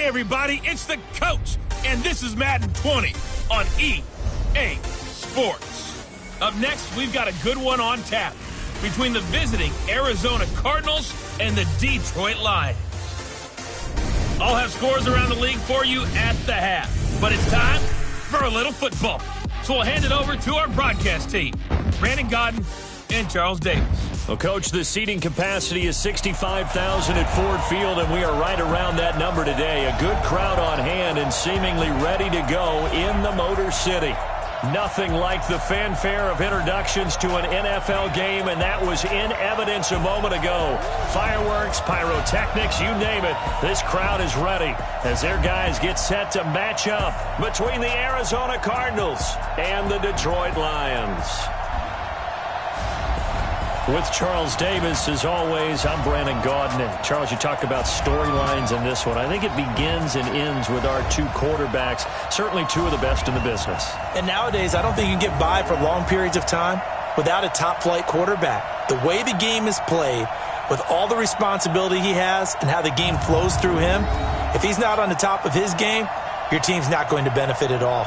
everybody, it's the coach, and this is Madden 20 on EA Sports. Up next, we've got a good one on tap between the visiting Arizona Cardinals and the Detroit Lions. I'll have scores around the league for you at the half, but it's time for a little football. So we'll hand it over to our broadcast team, Brandon Godden and Charles Davis. Well, Coach, the seating capacity is 65,000 at Ford Field, and we are right around that number today. A good crowd on hand and seemingly ready to go in the Motor City. Nothing like the fanfare of introductions to an NFL game, and that was in evidence a moment ago. Fireworks, pyrotechnics, you name it. This crowd is ready as their guys get set to match up between the Arizona Cardinals and the Detroit Lions. With Charles Davis, as always, I'm Brandon Gaudin. And Charles, you talked about storylines in this one. I think it begins and ends with our two quarterbacks, certainly two of the best in the business. And nowadays, I don't think you can get by for long periods of time without a top-flight quarterback. The way the game is played, with all the responsibility he has and how the game flows through him, if he's not on the top of his game, your team's not going to benefit at all.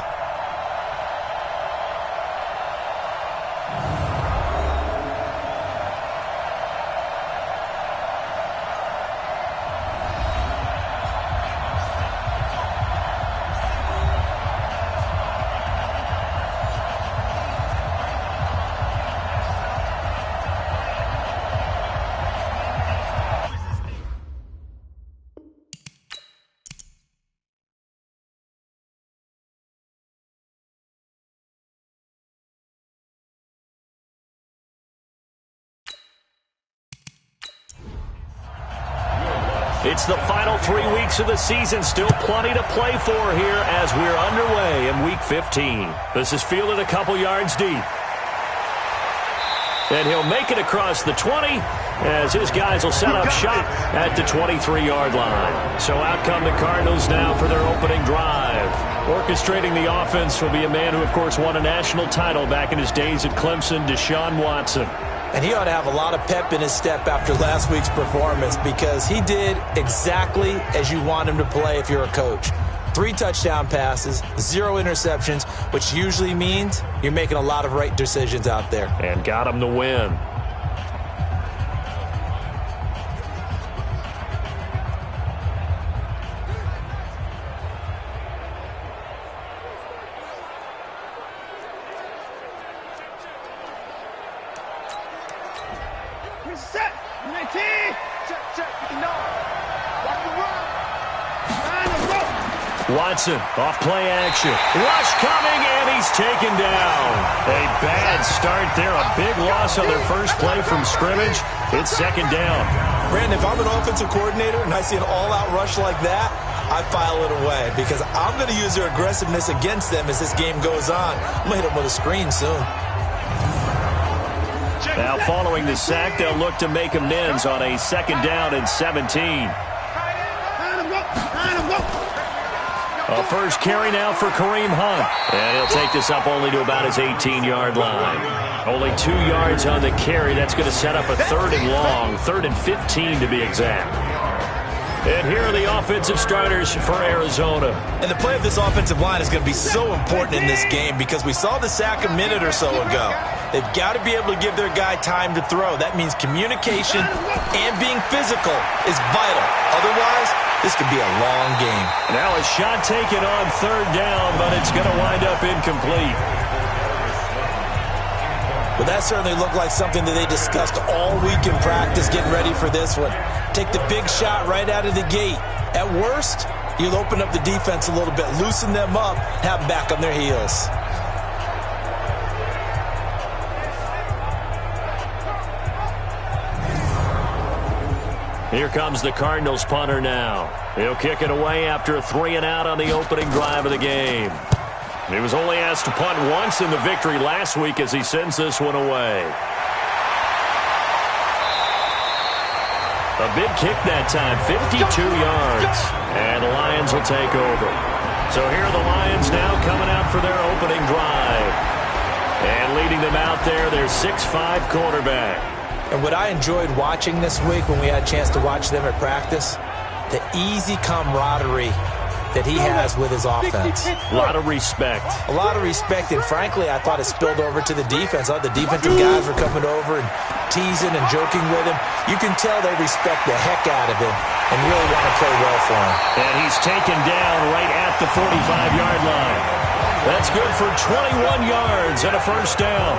It's the final 3 weeks of the season. Still plenty to play for here as we're underway in Week 15. This is fielded a couple yards deep. And he'll make it across the 20 as his guys will set up shop at the 23-yard line. So out come the Cardinals now for their opening drive. Orchestrating the offense will be a man who, of course, won a national title back in his days at Clemson, Deshaun Watson. And he ought to have a lot of pep in his step after last week's performance because he did exactly as you want him to play if you're a coach. 3 touchdown passes, 0 interceptions, which usually means you're making a lot of right decisions out there. And got him the win. Watson, off play action. Rush coming, and he's taken down. A bad start there. A big loss on their first play from scrimmage. It's second down. Brandon, if I'm an offensive coordinator and I see an all-out rush like that, I file it away because I'm going to use their aggressiveness against them as this game goes on. I'm going to hit them with a screen soon. Now, following the sack, they'll look to make amends on a second down and 17. A first carry now for Kareem Hunt. And he'll take this up only to about his 18-yard line. Only 2 yards on the carry. That's going to set up a 3rd and long, 3rd and 15 to be exact. And here are the offensive starters for Arizona. And the play of this offensive line is going to be so important in this game because we saw the sack a minute or so ago. They've got to be able to give their guy time to throw. That means communication and being physical is vital. Otherwise, this could be a long game. Now a shot taken on 3rd down, but it's going to wind up incomplete. Well, that certainly looked like something that they discussed all week in practice getting ready for this one. Take the big shot right out of the gate. At worst, you'll open up the defense a little bit, loosen them up, have them back on their heels. Here comes the Cardinals punter now. He'll kick it away after a 3-and-out on the opening drive of the game. He was only asked to punt once in the victory last week as he sends this one away. A big kick that time, 52 yards. And the Lions will take over. So here are the Lions now coming out for their opening drive. And leading them out there, their 6'5" quarterback. And what I enjoyed watching this week when we had a chance to watch them at practice, the easy camaraderie that he has with his offense. A lot of respect. A lot of respect, and frankly, I thought it spilled over to the defense. The defensive guys were coming over and teasing and joking with him. You can tell they respect the heck out of him and really want to play well for him. And he's taken down right at the 45-yard line. That's good for 21 yards and a first down.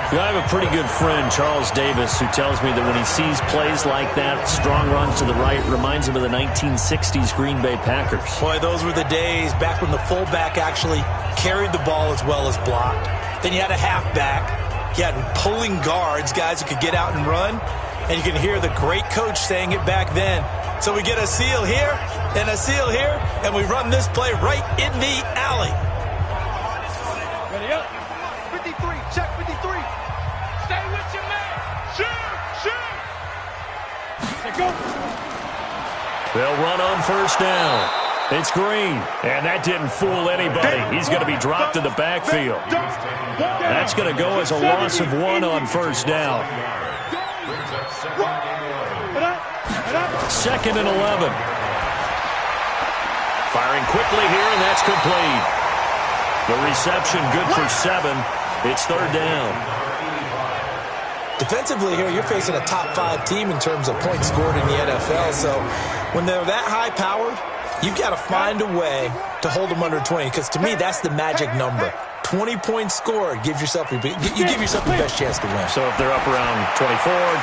I have a pretty good friend, Charles Davis, who tells me that when he sees plays like that, strong runs to the right, reminds him of the 1960s Green Bay Packers. Boy, those were the days back when the fullback actually carried the ball as well as blocked. Then you had a halfback. You had pulling guards, guys who could get out and run. And you can hear the great coach saying it back then. So we get a seal here and a seal here, and we run this play right in the alley. Ready up. 53, check 53. Stay with your man. Shoot. Let's go. They'll run on first down. It's Green, and that didn't fool anybody. He's going to be dropped in the backfield. That's going to go as a loss of 1 on first down. 2nd and 11. Firing quickly here, and that's complete. The reception good for 7. It's 3rd down. Defensively here, you're facing a top 5 team in terms of points scored in the NFL. So when they're that high-powered, you've got to find a way to hold them under 20, because to me, that's the magic number. 20 points scored, you give yourself the best chance to win. So if they're up around 24,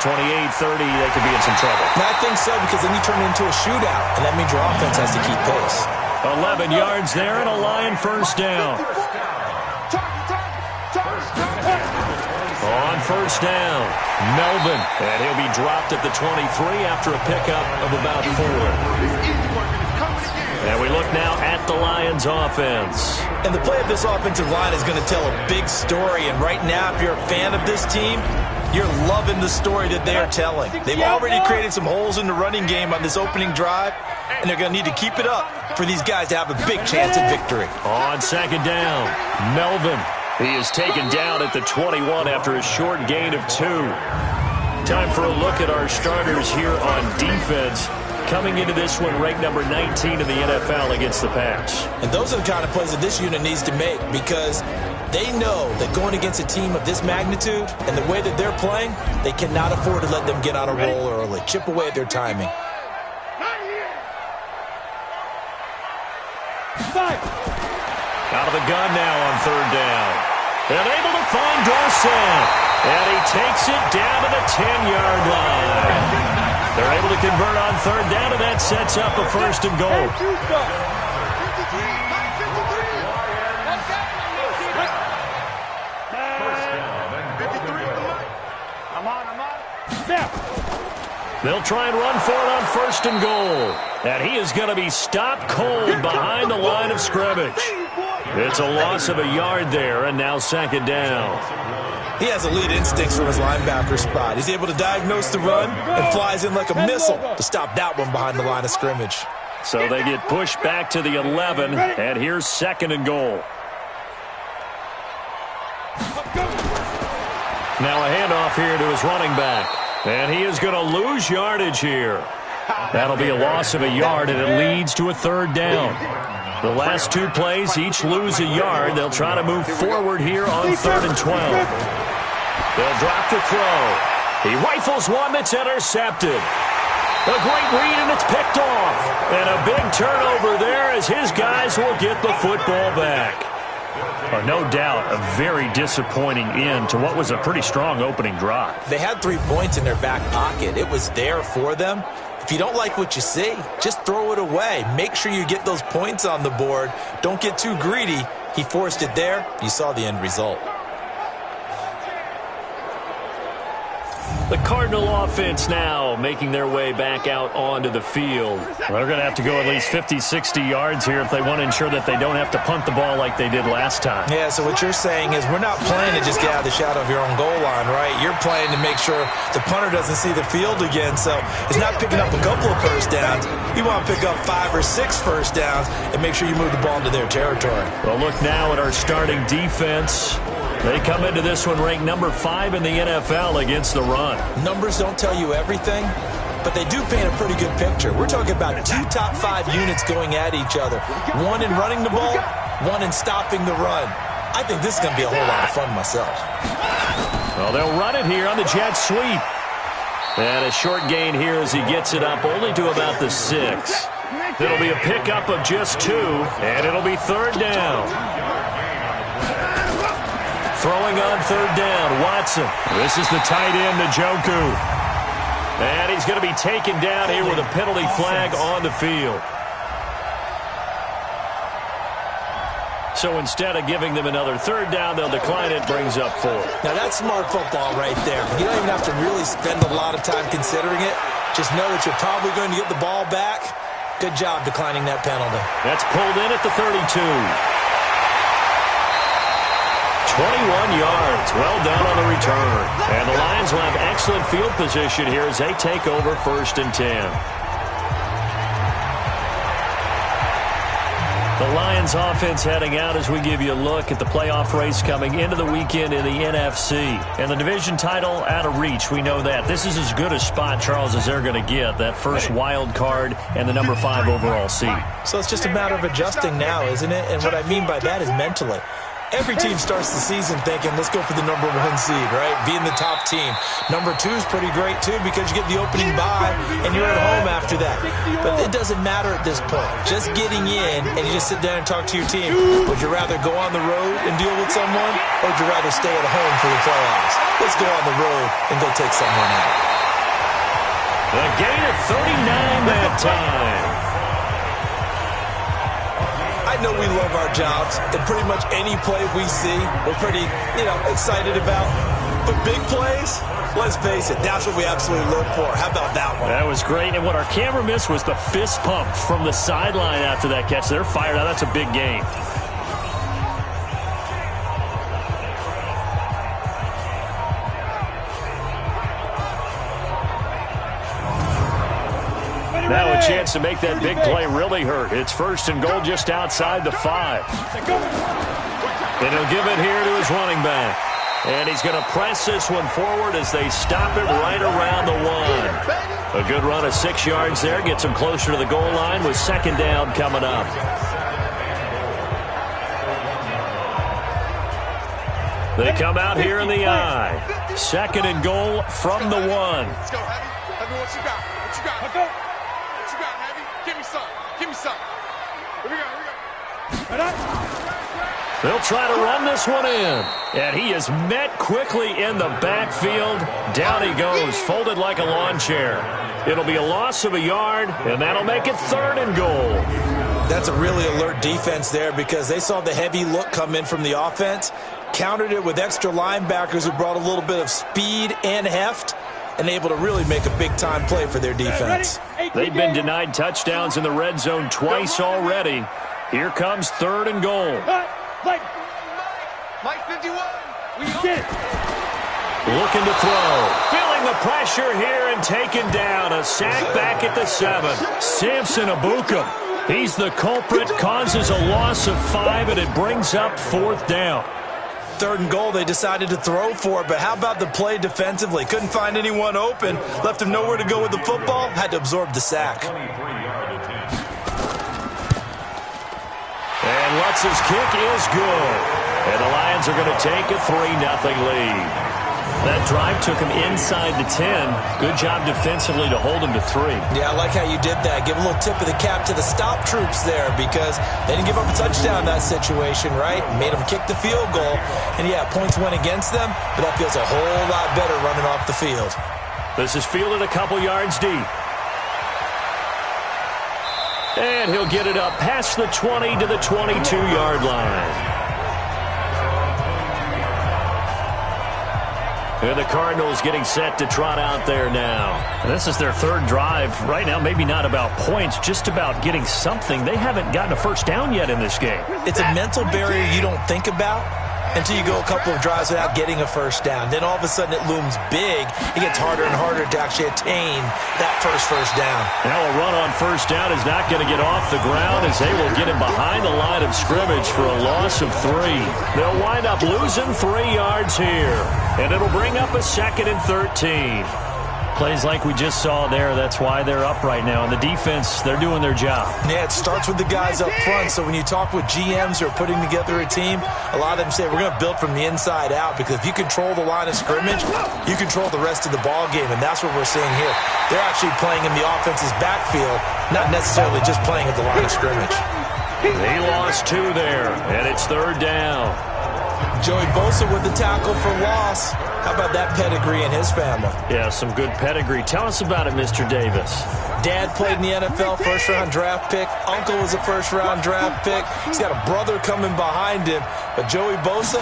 28, 30, they could be in some trouble. And I think so, because then you turn it into a shootout, and that means your offense has to keep pace. 11 yards there and a Lion first down. On first down, Melvin, and he'll be dropped at the 23 after a pickup of about 4. And we look now at the Lions offense. And the play of this offensive line is going to tell a big story. And right now, if you're a fan of this team, you're loving the story that they're telling. They've already created some holes in the running game on this opening drive, and they're going to need to keep it up for these guys to have a big chance at victory. On 2nd down, Melvin. He is taken down at the 21 after a short gain of 2. Time for a look at our starters here on defense. Coming into this one, ranked number 19 in the NFL against the pass. And those are the kind of plays that this unit needs to make, because they know that going against a team of this magnitude and the way that they're playing, they cannot afford to let them get on a roll early. Chip away at their timing. Out of the gun now on 3rd down. And able to find Dorsett. And he takes it down to the 10-yard line. They're able to convert on 3rd down, and that sets up a 1st and goal. They'll try and run for it on 1st and goal. And he is going to be stopped cold behind the line of scrimmage. It's a loss of a yard there, and now 2nd down. He has elite instincts from his linebacker spot. He's able to diagnose the run and flies in like a missile to stop that one behind the line of scrimmage. So they get pushed back to the 11, and here's 2nd and goal. Now a handoff here to his running back. And he is going to lose yardage here. That'll be a loss of a yard, and it leads to a 3rd down. The last 2 plays each lose a yard. They'll try to move forward here on 3rd and 12. They'll drop the throw. He rifles one that's intercepted. A great read, and it's picked off. And a big turnover there as his guys will get the football back. No doubt a very disappointing end to what was a pretty strong opening drive. They had 3 points in their back pocket. It was there for them. If you don't like what you see, just throw it away. Make sure you get those points on the board. Don't get too greedy. He forced it there. You saw the end result. The Cardinal offense now making their way back out onto the field. They're going to have to go at least 50, 60 yards here if they want to ensure that they don't have to punt the ball like they did last time. Yeah, so what you're saying is we're not playing to just get out of the shadow of your own goal line, right? You're playing to make sure the punter doesn't see the field again. So it's not picking up a couple of first downs. You want to pick up 5 or 6 first downs and make sure you move the ball into their territory. Well, look now at our starting defense. They come into this one ranked number 5 in the NFL against the run. Numbers don't tell you everything, but they do paint a pretty good picture. We're talking about 2 top 5 units going at each other. One in running the ball, one in stopping the run. I think this is going to be a whole lot of fun myself. Well, they'll run it here on the jet sweep. And a short gain here as he gets it up only to about the 6. It'll be a pickup of just 2, and it'll be 3rd down. Throwing on 3rd down, Watson. This is the tight end, Njoku. And he's going to be taken down here with a penalty flag on the field. So instead of giving them another 3rd down, they'll decline it, brings up 4. Now that's smart football right there. You don't even have to really spend a lot of time considering it. Just know that you're probably going to get the ball back. Good job declining that penalty. That's pulled in at the 32. 21 yards, well done on the return. And the Lions will have excellent field position here as they take over 1st and 10. The Lions offense heading out as we give you a look at the playoff race coming into the weekend in the NFC. And the division title out of reach, we know that. This is as good a spot, Charles, as they're going to get. That first wild card and the number 5 overall seed. So it's just a matter of adjusting now, isn't it? And what I mean by that is mentally. Every team starts the season thinking, let's go for the number 1 seed, right? Being the top team. Number 2 is pretty great, too, because you get the opening bye, and you're at home after that. But it doesn't matter at this point. Just getting in, and you just sit down and talk to your team. Would you rather go on the road and deal with someone, or would you rather stay at home for the playoffs? Let's go on the road and go take someone out. A gain of 39 that time. I know we love our jobs, and pretty much any play we see, we're pretty, excited about. But big plays, let's face it, that's what we absolutely look for. How about that one? That was great, and what our camera missed was the fist pump from the sideline after that catch. They're fired out. That's a big game. Now a chance to make that big play really hurt. It's 1st and goal just outside the 5. And he'll give it here to his running back. And he's going to press this one forward as they stop it right around the 1. A good run of 6 yards there. Gets him closer to the goal line with 2nd down coming up. They come out here in the I. 2nd and goal from the 1. Let's go, Heavy. Heavy, what you got? What you got? Let's go. What you got, Heavy? Give me some. Give me some. Here we go. Here we go. Right up. They'll try to run this one in. And he is met quickly in the backfield. Down he goes, folded like a lawn chair. It'll be a loss of a yard, and that'll make it 3rd and goal. That's a really alert defense there because they saw the heavy look come in from the offense, countered it with extra linebackers who brought a little bit of speed and heft, and able to really make a big-time play for their defense. They've been denied touchdowns in the red zone twice already. Here comes 3rd and goal. Mike 51. Looking to throw. Feeling the pressure here and taken down. A sack back at the 7. Samson Abukum. He's the culprit, causes a loss of 5, and it brings up 4th down. 3rd and goal, they decided to throw for it, but how about the play defensively? Couldn't find anyone open, left him nowhere to go with the football, had to absorb the sack. And Lutz's kick is good. And the Lions are going to take a 3-0 lead. That drive took him inside the 10. Good job defensively to hold him to 3. Yeah, I like how you did that. Give a little tip of the cap to the stop troops there because they didn't give up a touchdown in that situation, right? Made them kick the field goal. And, yeah, points went against them, but that feels a whole lot better running off the field. This is fielded a couple yards deep. And he'll get it up past the 20 to the 22-yard line. And the Cardinals getting set to trot out there now. And this is their 3rd drive. Right now, maybe not about points, just about getting something. They haven't gotten a 1st down yet in this game. It's a mental barrier you don't think about until you go a couple of drives without getting a 1st down. Then all of a sudden it looms big. It gets harder and harder to actually attain that first down. Now a run on 1st down is not going to get off the ground as they will get him behind the line of scrimmage for a loss of 3. They'll wind up losing 3 yards here. And it'll bring up a 2nd and 13. Plays like we just saw there, that's why they're up right now. And the defense, they're doing their job. Yeah, it starts with the guys up front. So when you talk with GMs who are putting together a team, a lot of them say we're going to build from the inside out, because if you control the line of scrimmage, you control the rest of the ball game, and that's what we're seeing here. They're actually playing in the offense's backfield, not necessarily just playing at the line of scrimmage. He lost 2 there, and it's 3rd down. Joey Bosa with the tackle for loss. How about that pedigree in his family? Yeah, some good pedigree. Tell us about it, Mr. Davis. Dad played in the NFL, first-round draft pick. Uncle was a first-round draft pick. He's got a brother coming behind him. But Joey Bosa,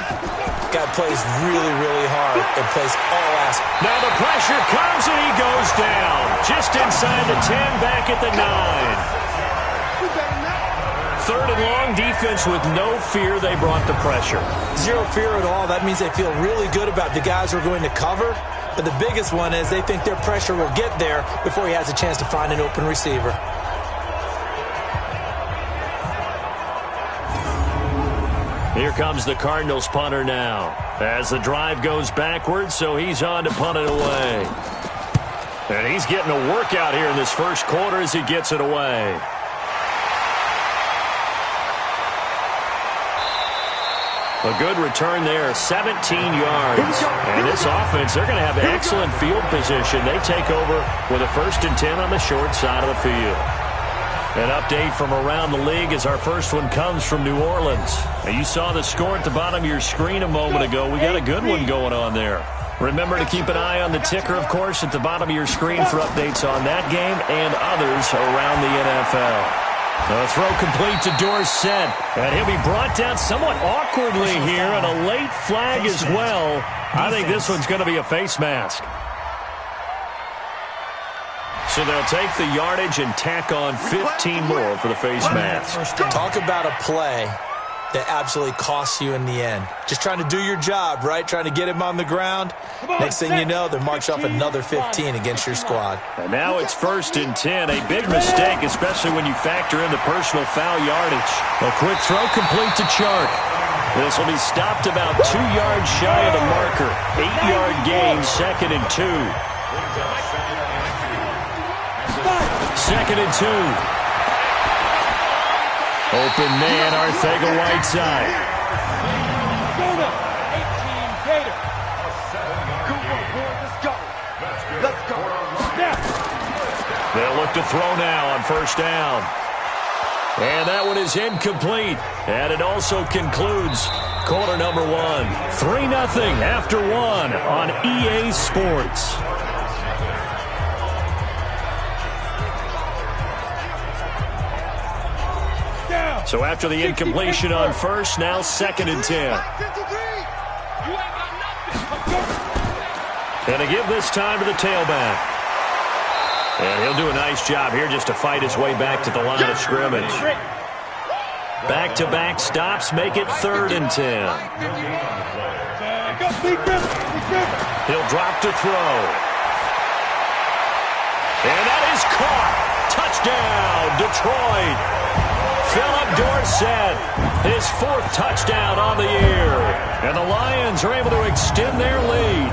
guy plays really, really hard and plays all aspects. Now the pressure comes and he goes down. Just inside the 10, back at the 9. 3rd and long, defense with no fear. They brought the pressure. Zero fear at all. That means they feel really good about the guys who are going to cover. But the biggest one is they think their pressure will get there before he has a chance to find an open receiver. Here comes the Cardinals punter now. As the drive goes backwards, so he's on to punt it away. And he's getting a workout here in this first quarter as he gets it away. A good return there, 17 yards. And this offense, they're going to have excellent field position. They take over with a 1st and 10 on the short side of the field. An update from around the league as our first one comes from New Orleans. Now, you saw the score at the bottom of your screen a moment ago. We got a good one going on there. Remember to keep an eye on the ticker, of course, at the bottom of your screen for updates on that game and others around the NFL. The throw complete to Dorsett, and he'll be brought down somewhat awkwardly here, and a late flag as well. I think this one's going to be a face mask. So they'll take the yardage and tack on 15 more for the face mask. Talk about a play that absolutely costs you in the end. Just trying to do your job, right? Trying to get him on the ground. Next thing you know, they're marched off another 15 against your squad. And now it's 1st and 10. A big mistake, especially when you factor in the personal foul yardage. A quick throw complete to Chark. This will be stopped about 2 yards shy of the marker. 8-yard gain, 2nd and 2. 2nd and 2. Open man, Arcega-Whiteside. They'll look to throw now on 1st down. And that one is incomplete. And it also concludes quarter number 1. 3-0 after 1 on EA Sports. So after the incompletion on 1st, now 2nd and 10. And a give this time to the tailback. And he'll do a nice job here just to fight his way back to the line of scrimmage. Back-to-back stops make it 3rd and 10. He'll drop to throw. And that is caught. Touchdown, Detroit. Philip Dorsett, his 4th touchdown on the year. And the Lions are able to extend their lead.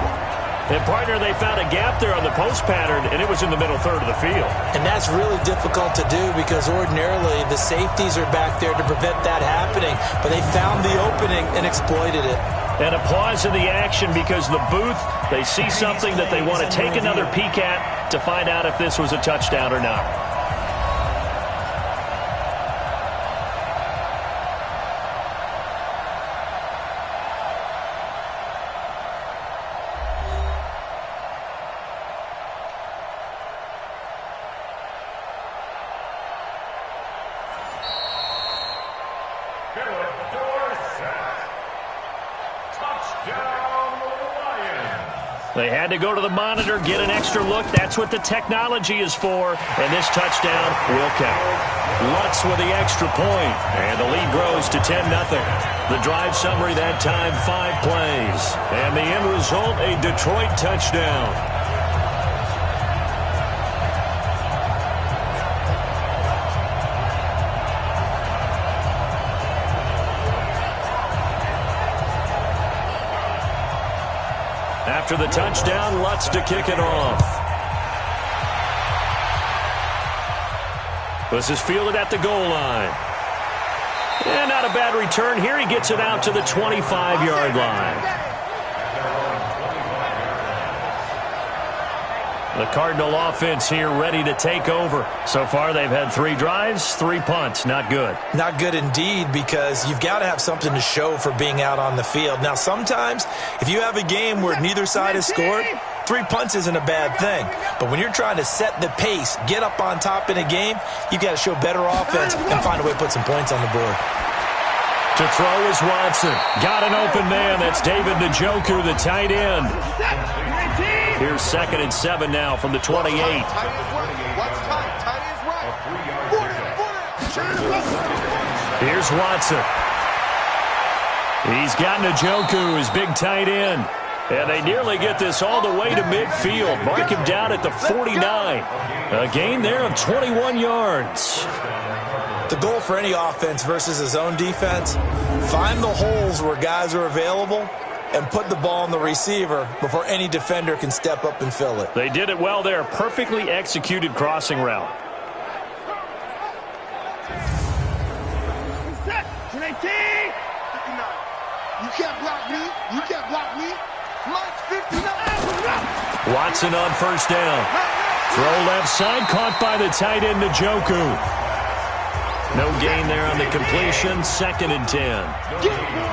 And, partner, they found a gap there on the post pattern, and it was in the middle 3rd of the field. And that's really difficult to do because ordinarily the safeties are back there to prevent that happening. But they found the opening and exploited it. And a pause in the action because the booth, they see something that they want to take another peek at to find out if this was a touchdown or not. They had to go to the monitor, get an extra look. That's what the technology is for. And this touchdown will count. Lutz with the extra point. And the lead grows to 10-0. The drive summary that time, 5 plays. And the end result, a Detroit touchdown. After the touchdown, Lutz to kick it off. This is fielded at the goal line. And not a bad return here. He gets it out to the 25-yard line. The Cardinal offense here ready to take over. So far, they've had 3 drives, 3 punts. Not good. Not good indeed, because you've got to have something to show for being out on the field. Now, sometimes, if you have a game where neither side has scored, 3 punts isn't a bad thing. But when you're trying to set the pace, get up on top in a game, you've got to show better offense and find a way to put some points on the board. To throw is Watson. Got an open man. That's David Njoku, the tight end. Here's 2nd and 7 now from the 28. Here's Watson. He's got Njoku, his big tight end. And they nearly get this all the way to midfield. Mark him down at the 49. A gain there of 21 yards. The goal for any offense versus his own defense, find the holes where guys are available and put the ball on the receiver before any defender can step up and fill it. They did it well there. Perfectly executed crossing route. You can't block me. You can't block me. Mike's 59. Watson on first down. Throw left side, caught by the tight end Njoku. No gain there on the completion. 2nd and 10.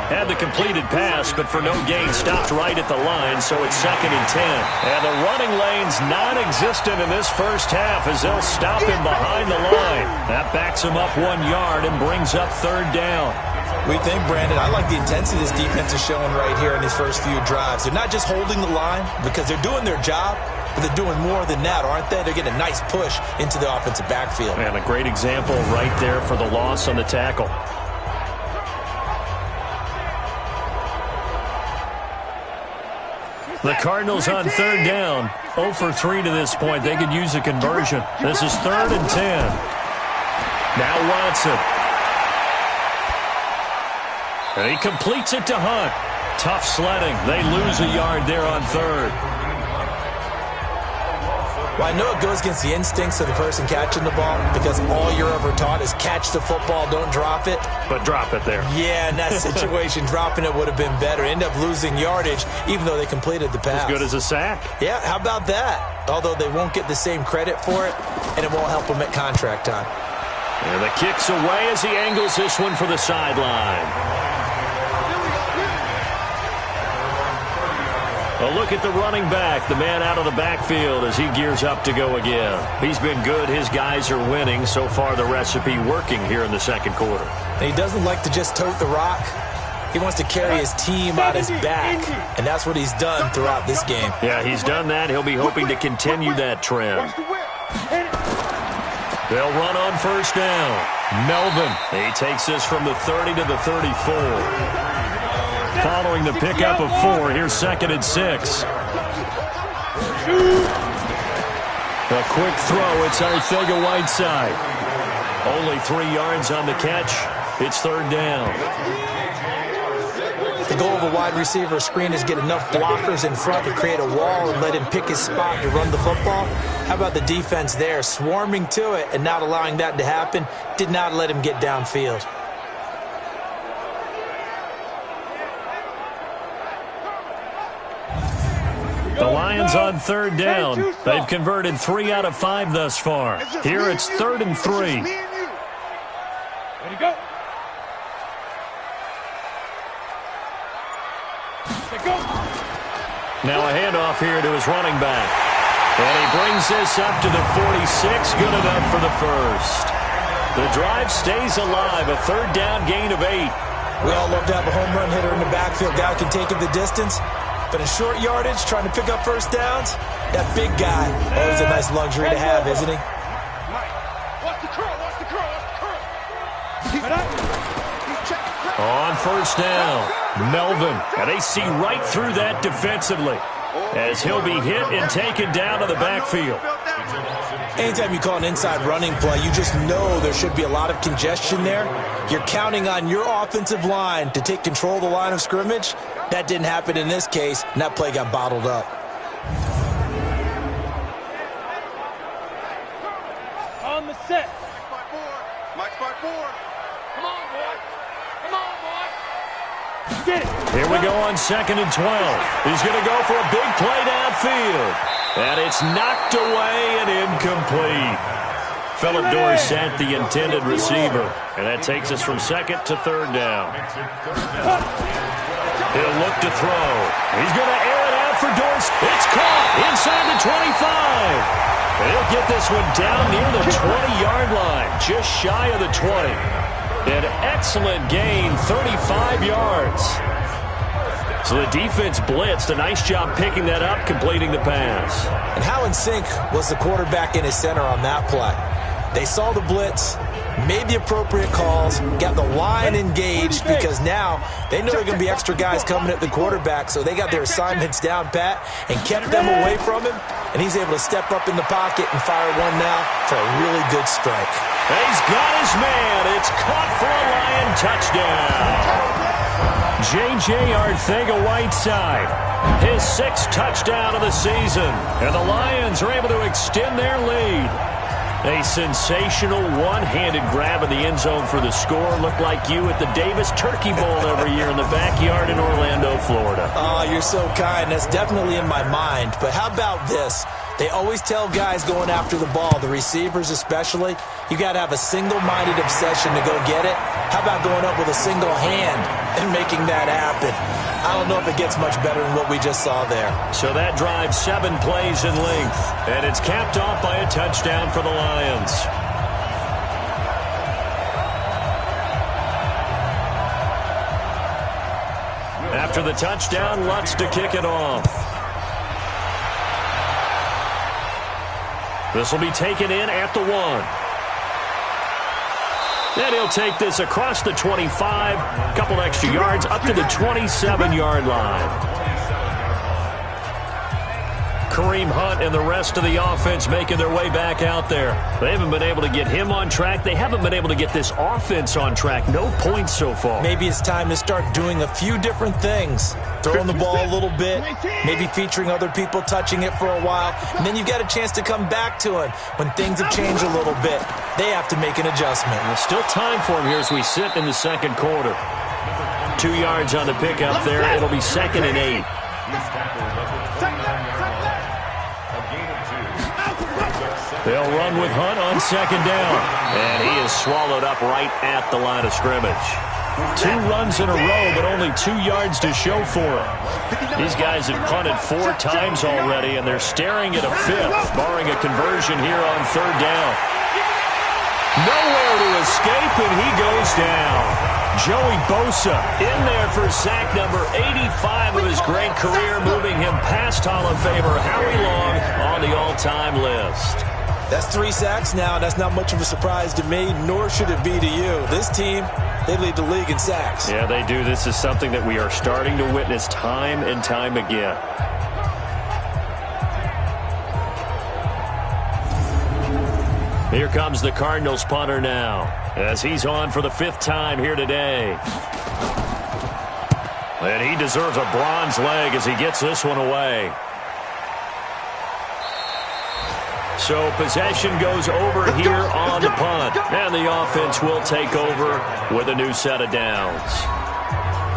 Had the completed pass, but for no gain, stopped right at the line, so it's 2nd and 10. And the running lane's non-existent in this first half as they'll stop him behind the line. That backs him up 1 yard and brings up 3rd down. We think, Brandon, I like the intensity this defense is showing right here in these first few drives. They're not just holding the line because they're doing their job, but they're doing more than that, aren't they? They're getting a nice push into the offensive backfield. And a great example right there for the loss on the tackle. The Cardinals on 3rd down. 0 for 3 to this point. They could use a conversion. This is 3rd and 10. Now Watson. And he completes it to Hunt. Tough sledding. They lose a yard there on 3rd. Well, I know it goes against the instincts of the person catching the ball because all you're ever taught is catch the football, don't drop it. But drop it there. Yeah, in that situation, dropping it would have been better. End up losing yardage, even though they completed the pass. As good as a sack. Yeah, how about that? Although they won't get the same credit for it, and it won't help them at contract time. And the kick's away as he angles this one for the sideline. A look at the running back, the man out of the backfield as he gears up to go again. He's been good. His guys are winning. So far, the recipe working here in the 2nd quarter. And he doesn't like to just tote the rock. He wants to carry his team on his back, and that's what he's done throughout this game. Yeah, he's done that. He'll be hoping to continue that trend. They'll run on first down. Melvin. He takes this from the 30 to the 34. Following the pickup of 4, here's 2nd and 6. A quick throw. It's Arcega-Whiteside. Only 3 yards on the catch. It's 3rd down. The goal of a wide receiver screen is get enough blockers in front to create a wall and let him pick his spot to run the football. How about the defense there, swarming to it and not allowing that to happen? Did not let him get downfield. The Lions on 3rd down. They've converted 3 out of 5 thus far. Here it's 3rd and 3. Ready to go. Now a handoff here to his running back. And he brings this up to the 46. Good enough for the first. The drive stays alive. A 3rd down gain of 8. We all love to have a home run hitter in the backfield. Guy who can take it the distance. But in short yardage, trying to pick up first downs, that big guy, always a nice luxury to have, isn't he? Watch the curl, watch the curl, watch the curl. On first down, Melvin. And they see right through that defensively as he'll be hit and taken down to the backfield. Anytime you call an inside running play, you just know there should be a lot of congestion there. You're counting on your offensive line to take control of the line of scrimmage. That didn't happen in this case, and that play got bottled up. On the set. Here we go on 2nd and 12. He's going to go for a big play downfield. And it's knocked away and incomplete. Phillip Dorsett, the intended receiver. And that takes us from 2nd to 3rd down. He'll look to throw. He's going to air it out for Dorsett. It's caught inside the 25. He'll get this one down near the 20-yard line, just shy of the 20. An excellent gain, 35 yards. So the defense blitzed. A nice job picking that up, completing the pass. And how in sync was the quarterback in his center on that play? They saw the blitz, made the appropriate calls, got the line engaged because now they know there are going to be extra guys coming at the quarterback, so they got their assignments down pat and kept them away from him, and he's able to step up in the pocket and fire one now for a really good strike. He's got his man. It's caught for a Lion touchdown. J.J. Arcega-Whiteside, his 6th touchdown of the season, and the Lions are able to extend their lead. A sensational one-handed grab in the end zone for the score. Looked like you at the Davis Turkey Bowl every year in the backyard in Orlando, Florida. Oh, you're so kind. That's definitely in my mind. But how about this? They always tell guys going after the ball, the receivers especially, you got to have a single-minded obsession to go get it. How about going up with a single hand and making that happen? I don't know if it gets much better than what we just saw there. So that drives 7 plays in length, and it's capped off by a touchdown for the Lions. After the touchdown, Lutz to kick it off. This will be taken in at the 1. And he'll take this across the 25, a couple extra yards, up to the 27-yard line. Kareem Hunt and the rest of the offense making their way back out there. They haven't been able to get him on track. They haven't been able to get this offense on track. No points so far. Maybe it's time to start doing a few different things. Throwing the ball a little bit, maybe featuring other people touching it for a while, and then you've got a chance to come back to him when things have changed a little bit. They have to make an adjustment. There's still time for him here as we sit in the 2nd quarter. 2 yards on the pickup there. It'll be 2nd and 8. They'll run with Hunt on 2nd down. And he is swallowed up right at the line of scrimmage. 2 runs in a row, but only 2 yards to show for it. These guys have punted 4 times already, and they're staring at a 5th, barring a conversion here on 3rd down. Nowhere to escape, and he goes down. Joey Bosa in there for sack number 85 of his great career, moving him past Hall of Famer Howie Long on the all-time list. That's 3 sacks now. That's not much of a surprise to me, nor should it be to you. This team, they lead the league in sacks. Yeah, they do. This is something that we are starting to witness time and time again. Here comes the Cardinals punter now, as he's on for the 5th time here today. And he deserves a bronze leg as he gets this one away. So possession goes over here on the punt. And the offense will take over with a new set of downs.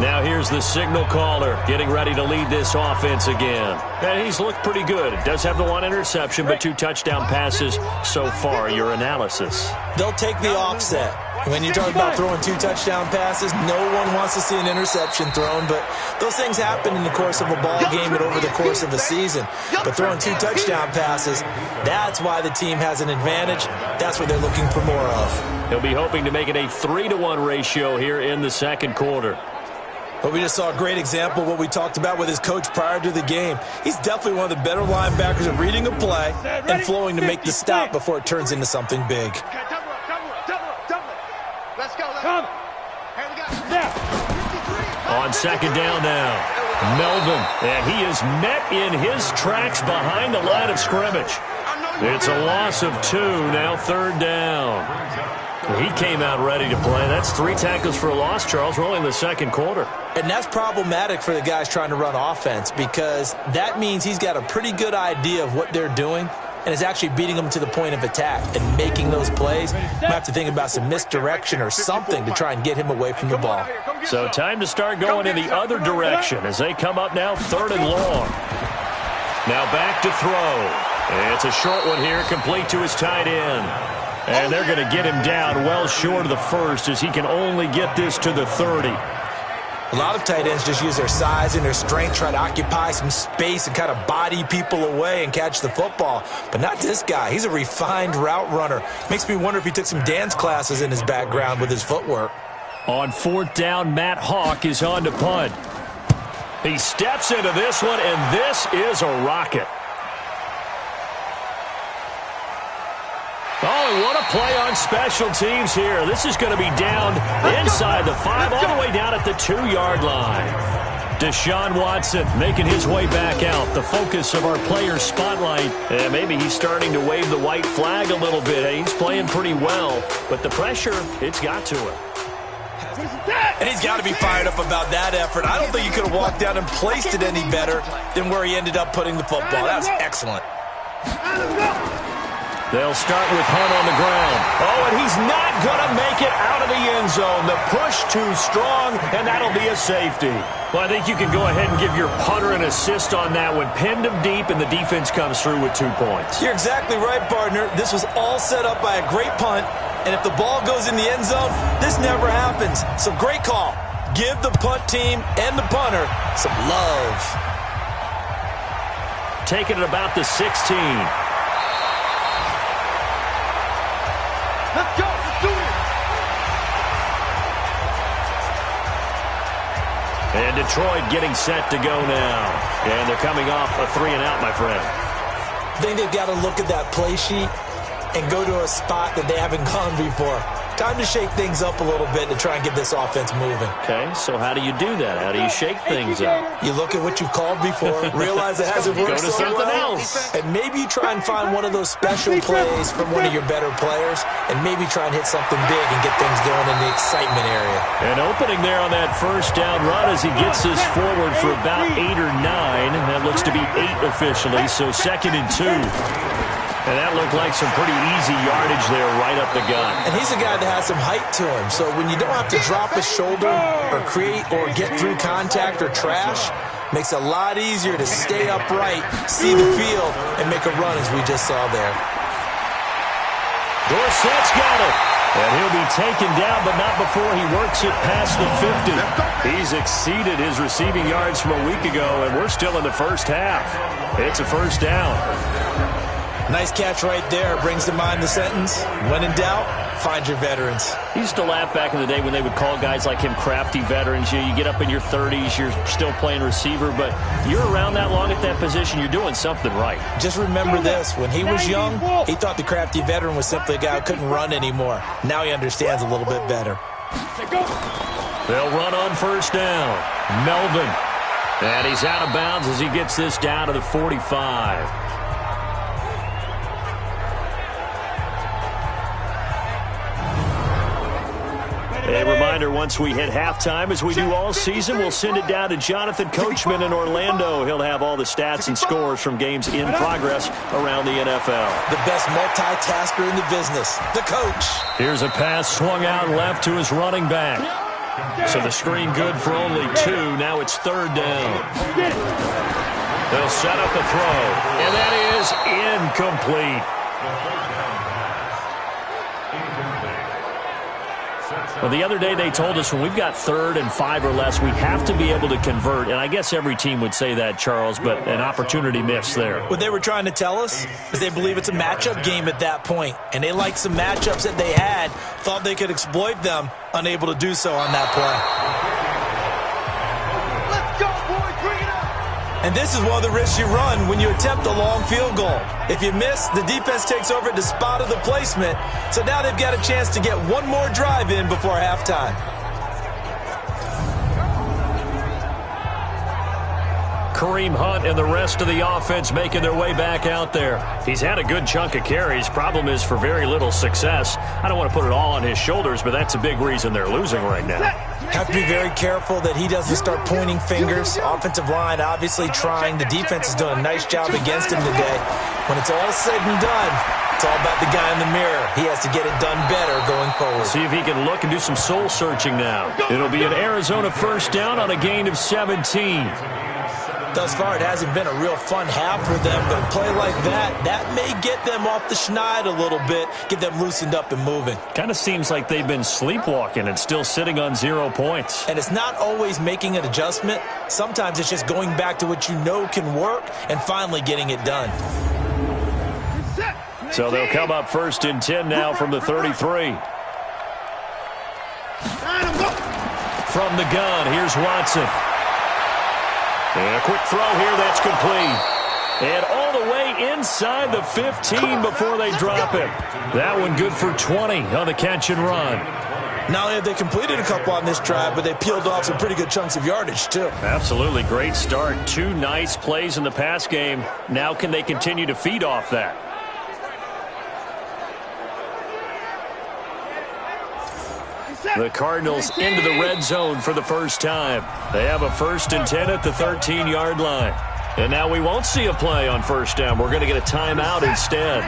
Now here's the signal caller getting ready to lead this offense again. And he's looked pretty good. Does have the 1 interception, but 2 touchdown passes so far. Your analysis. They'll take the offset. When you talk about throwing 2 touchdown passes, no one wants to see an interception thrown, but those things happen in the course of a ball game and over the course of the season. But throwing 2 touchdown passes, that's why the team has an advantage. That's what they're looking for more of. He'll be hoping to make it a 3-to-1 ratio here in the 2nd quarter. But we just saw a great example of what we talked about with his coach prior to the game. He's definitely one of the better linebackers at reading a play and flowing to make the stop before it turns into something big. Let's go. Come. Here we go. On 2nd down now, Melvin, and he is met in his tracks behind the line of scrimmage. It's a loss of 2, now 3rd down. He came out ready to play. That's 3 tackles for a loss, Charles. We're only in the 2nd quarter. And that's problematic for the guys trying to run offense because that means he's got a pretty good idea of what they're doing. and is actually beating them to the point of attack and making those plays. You might have to think about some misdirection or something to try and get him away from the ball. So time to start going in the other direction as they come up now 3rd and long. Now back to throw. It's a short one here, complete to his tight end. And they're going to get him down well short of the first as he can only get this to the 30. A lot of tight ends just use their size and their strength, try to occupy some space and kind of body people away and catch the football. But not this guy. He's a refined route runner. Makes me wonder if he took some dance classes in his background with his footwork. On 4th down, Matt Hawk is on to punt. He steps into this one, and this is a rocket. Oh, and what a play on special teams here. This is going to be down inside the 5, all the way down at the 2-yard line. Deshaun Watson making his way back out, the focus of our player spotlight. And maybe he's starting to wave the white flag a little bit. He's playing pretty well, but the pressure, it's got to him. And he's got to be fired up about that effort. I don't think he could have walked down and placed it any better than where he ended up putting the football. That was excellent. They'll start with Hunt on the ground. Oh, and he's not going to make it out of the end zone. The push too strong, and that'll be a safety. Well, I think you can go ahead and give your punter an assist on that one. Pinned him deep, and the defense comes through with 2 points. You're exactly right, partner. This was all set up by a great punt, and if the ball goes in the end zone, this never happens. So great call. Give the punt team and the punter some love. Taking it about the 16. Let's go. Let's do it. And Detroit getting set to go now. And they're coming off a 3-and-out, my friend. I think they've got to look at that play sheet and go to a spot that they haven't gone before. Time to shake things up a little bit to try and get this offense moving. Okay, so how do you do that? How do you shake things up? You look at what you've called before, realize it hasn't worked Go to so something well, else. and maybe you try and find one of those special plays from one of your better players, and maybe try and hit something big and get things going in the excitement area. An opening there on that 1st down run as he gets this forward for about 8 or 9. That looks to be 8 officially, so 2nd and 2. And that looked like some pretty easy yardage there right up the gut. And he's a guy that has some height to him, so when you don't have to drop a shoulder or create or get through contact or trash, makes it a lot easier to stay upright, see the field, and make a run as we just saw there. Dorsett's got it. And he'll be taken down, but not before he works it past the 50. He's exceeded his receiving yards from a week ago, and we're still in the first half. It's a 1st down. Nice catch right there. Brings to mind the sentence, when in doubt, find your veterans. He used to laugh back in the day when they would call guys like him crafty veterans. You get up in your 30s, you're still playing receiver, but you're around that long at that position, you're doing something right. Just remember this. When he was young, he thought the crafty veteran was simply a guy who couldn't run anymore. Now he understands a little bit better. They'll run on 1st down. Melvin. And he's out of bounds as he gets this down to the 45. A reminder, once we hit halftime, as we do all season, we'll send it down to Jonathan Coachman in Orlando. He'll have all the stats and scores from games in progress around the NFL. The best multitasker in the business, the coach. Here's a pass swung out left to his running back. So the screen good for only 2. Now it's 3rd down. They'll set up the throw, and that is incomplete. Well, the other day they told us when we've got 3rd and 5 or less, we have to be able to convert. And I guess every team would say that, Charles, but an opportunity missed there. What they were trying to tell us is they believe it's a matchup game at that point. And they liked some matchups that they had, thought they could exploit them, unable to do so on that play. And this is one of the risks you run when you attempt a long field goal. If you miss, the defense takes over at the spot of the placement. So now they've got a chance to get one more drive in before halftime. Kareem Hunt and the rest of the offense making their way back out there. He's had a good chunk of carries. Problem is for very little success. I don't want to put it all on his shoulders, but that's a big reason they're losing right now. Have to be very careful that he doesn't start pointing fingers. Offensive line obviously trying. The defense is doing a nice job against him today. When it's all said and done, it's all about the guy in the mirror. He has to get it done better going forward. See if he can look and do some soul searching now. It'll be an Arizona first down on a gain of 17. Thus far, it hasn't been a real fun half for them, but a play like that may get them off the schneid a little bit, get them loosened up and moving. Kind of seems like they've been sleepwalking and still sitting on 0 points. And it's not always making an adjustment. Sometimes it's just going back to what you know can work and finally getting it done. So they'll come up first and 10 now from the 33. From the gun, here's Watson. And a quick throw here, that's complete. And all the way inside the 15 before they drop it. That one good for 20 on the catch and run. Not only have they completed a couple on this drive, but they peeled off some pretty good chunks of yardage, too. Absolutely great start. 2 nice plays in the pass game. Now can they continue to feed off that? The Cardinals into the red zone for the first time. They have a first and 10 at the 13-yard line. And now we won't see a play on first down. We're going to get a timeout instead,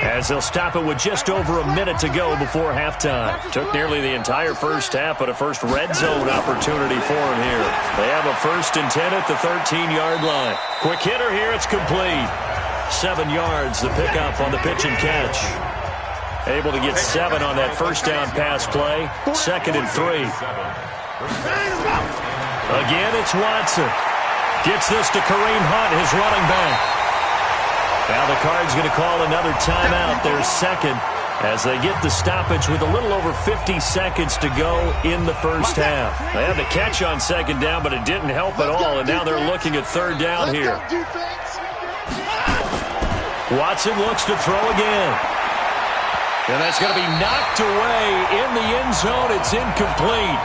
as they'll stop it with just over a minute to go before halftime. Took nearly the entire first half, but a first red zone opportunity for him here. They have a first and 10 at the 13-yard line. Quick hitter here. It's complete. 7 yards, the pickup on the pitch and catch. Able to get 7 on that first down pass play. 2nd and 3. Again, it's Watson. Gets this to Kareem Hunt, his running back. Now the Cards going to call another timeout, their second, as they get the stoppage with a little over 50 seconds to go in the first half. They had the catch on second down, but it didn't help at all, and now they're looking at third down here. Watson looks to throw again. And that's going to be knocked away in the end zone. It's incomplete.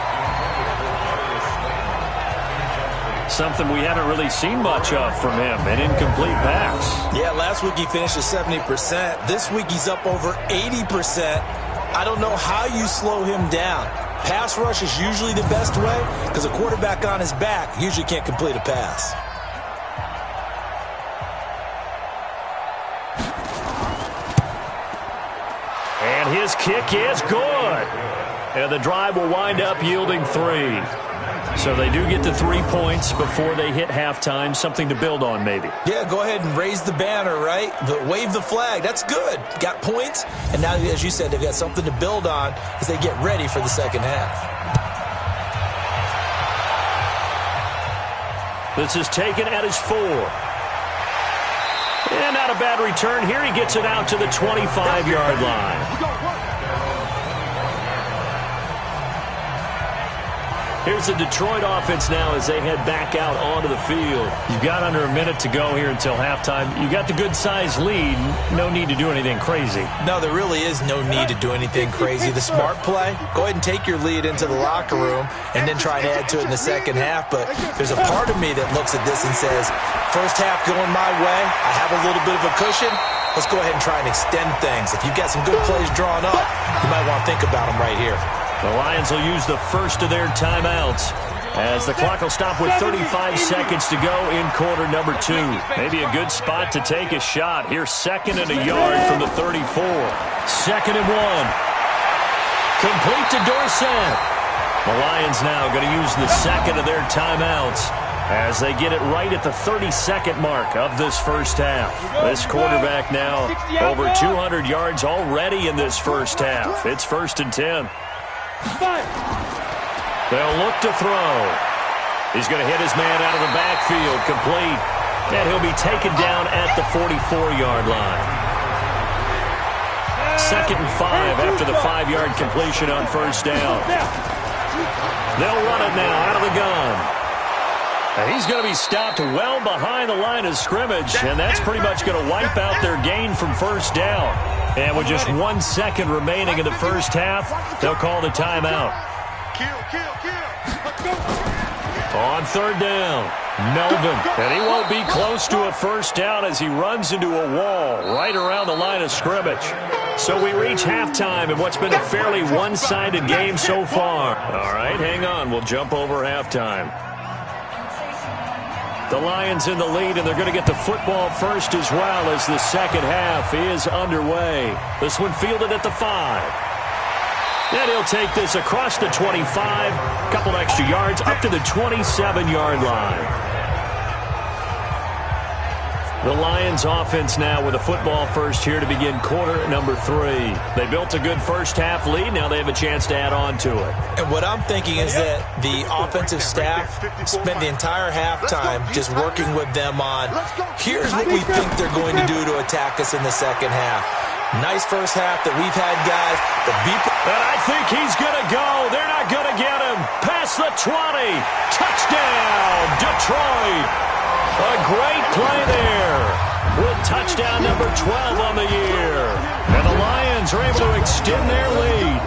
Something we haven't really seen much of from him, an incomplete pass. Yeah, last week he finished at 70%. This week he's up over 80%. I don't know how you slow him down. Pass rush is usually the best way because a quarterback on his back usually can't complete a pass. And his kick is good. And the drive will wind up yielding 3. So they do get the 3 points before they hit halftime. Something to build on, maybe. Yeah, go ahead and raise the banner, right? Wave the flag. That's good. Got points. And now, as you said, they've got something to build on as they get ready for the second half. This is taken at his 4. And not a bad return here. He gets it out to the 25-yard line. Here's the Detroit offense now as they head back out onto the field. You've got under a minute to go here until halftime. You got the good-sized lead. No need to do anything crazy. No, there really is no need to do anything crazy. The smart play, go ahead and take your lead into the locker room and then try and add to it in the second half. But there's a part of me that looks at this and says, first half going my way, I have a little bit of a cushion. Let's go ahead and try and extend things. If you've got some good plays drawn up, you might want to think about them right here. The Lions will use the first of their timeouts as the clock will stop with 35 seconds to go in quarter number 2. Maybe a good spot to take a shot. Here's 2nd and a yard from the 34. 2nd and 1. Complete to Dorsett. The Lions now going to use the second of their timeouts as they get it right at the 32nd mark of this first half. This quarterback now over 200 yards already in this first half. It's 1st and 10. They'll look to throw. He's going to hit his man out of the backfield, complete. And he'll be taken down at the 44-yard line. 2nd and 5 after the 5-yard completion on first down. They'll run it now out of the gun. And he's going to be stopped well behind the line of scrimmage, and that's pretty much going to wipe out their gain from first down. And with just 1 second remaining in the first half, they'll call the timeout. On third down, Melvin, and he won't be close to a first down as he runs into a wall right around the line of scrimmage. So we reach halftime in what's been a fairly one-sided game so far. All right, hang on. We'll jump over halftime. The Lions in the lead, and they're going to get the football first as well as the second half is underway. This one fielded at the 5. Then he'll take this across the 25, a couple extra yards, up to the 27-yard line. The Lions offense now with a football first here to begin quarter number 3. They built a good first half lead. Now they have a chance to add on to it. And what I'm thinking is that the offensive staff spent the entire halftime just working with them on, here's what we think they're going to do to attack us in the second half. Nice first half that we've had, guys. And I think he's going to go. They're not going to get him. Past the 20. Touchdown, Detroit. A great play there with touchdown number 12 on the year. And the Lions are able to extend their lead.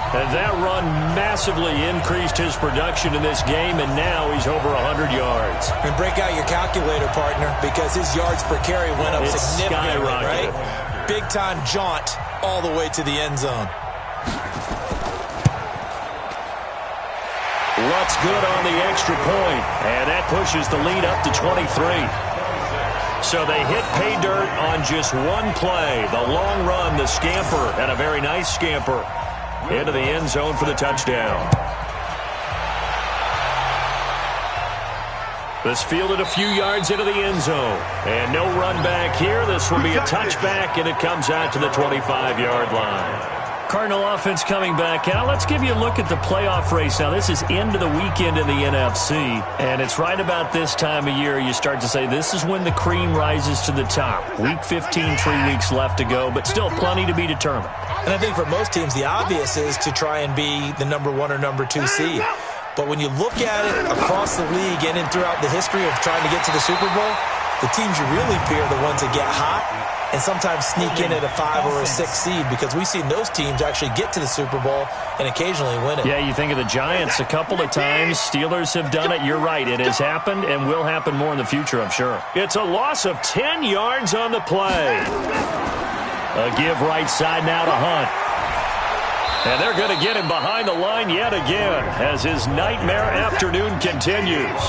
And that run massively increased his production in this game, and now he's over 100 yards. And break out your calculator, partner, because his yards per carry went up significantly, right? Big-time jaunt all the way to the end zone. What's good on the extra point, and that pushes the lead up to 23. So they hit pay dirt on just one play. The long run, the scamper, and a very nice scamper into the end zone for the touchdown. This fielded a few yards into the end zone. And no run back here. This will be a touchback, and it comes out to the 25-yard line. Cardinal offense coming back out. Let's give you a look at the playoff race. Now, this is into the weekend in the NFC, and it's right about this time of year you start to say this is when the cream rises to the top. Week 15, 3 weeks left to go, but still plenty to be determined. And I think for most teams, the obvious is to try and be the number 1 or number 2 seed. But when you look at it across the league and throughout the history of trying to get to the Super Bowl, the teams you really fear are the ones that get hot and sometimes sneak in at a 5 or a 6 seed, because we've seen those teams actually get to the Super Bowl and occasionally win it. Yeah, you think of the Giants a couple of times. Steelers have done it. You're right. It has happened and will happen more in the future, I'm sure. It's a loss of 10 yards on the play. A give right side now to Hunt. And they're going to get him behind the line yet again as his nightmare afternoon continues.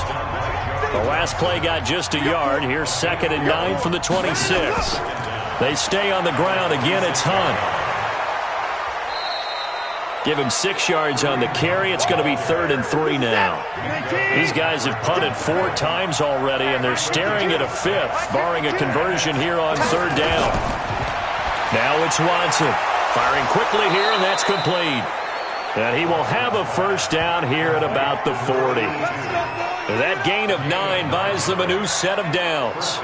The last play got just a yard. Here's 2nd and 9 from the 26. They stay on the ground. Again, it's Hunt. Give him 6 yards on the carry. It's going to be 3rd and 3 now. These guys have punted 4 times already, and they're staring at a 5th, barring a conversion here on 3rd down. Now it's Watson. Firing quickly here, and that's complete. And he will have a first down here at about the 40. That gain of 9 buys them a new set of downs.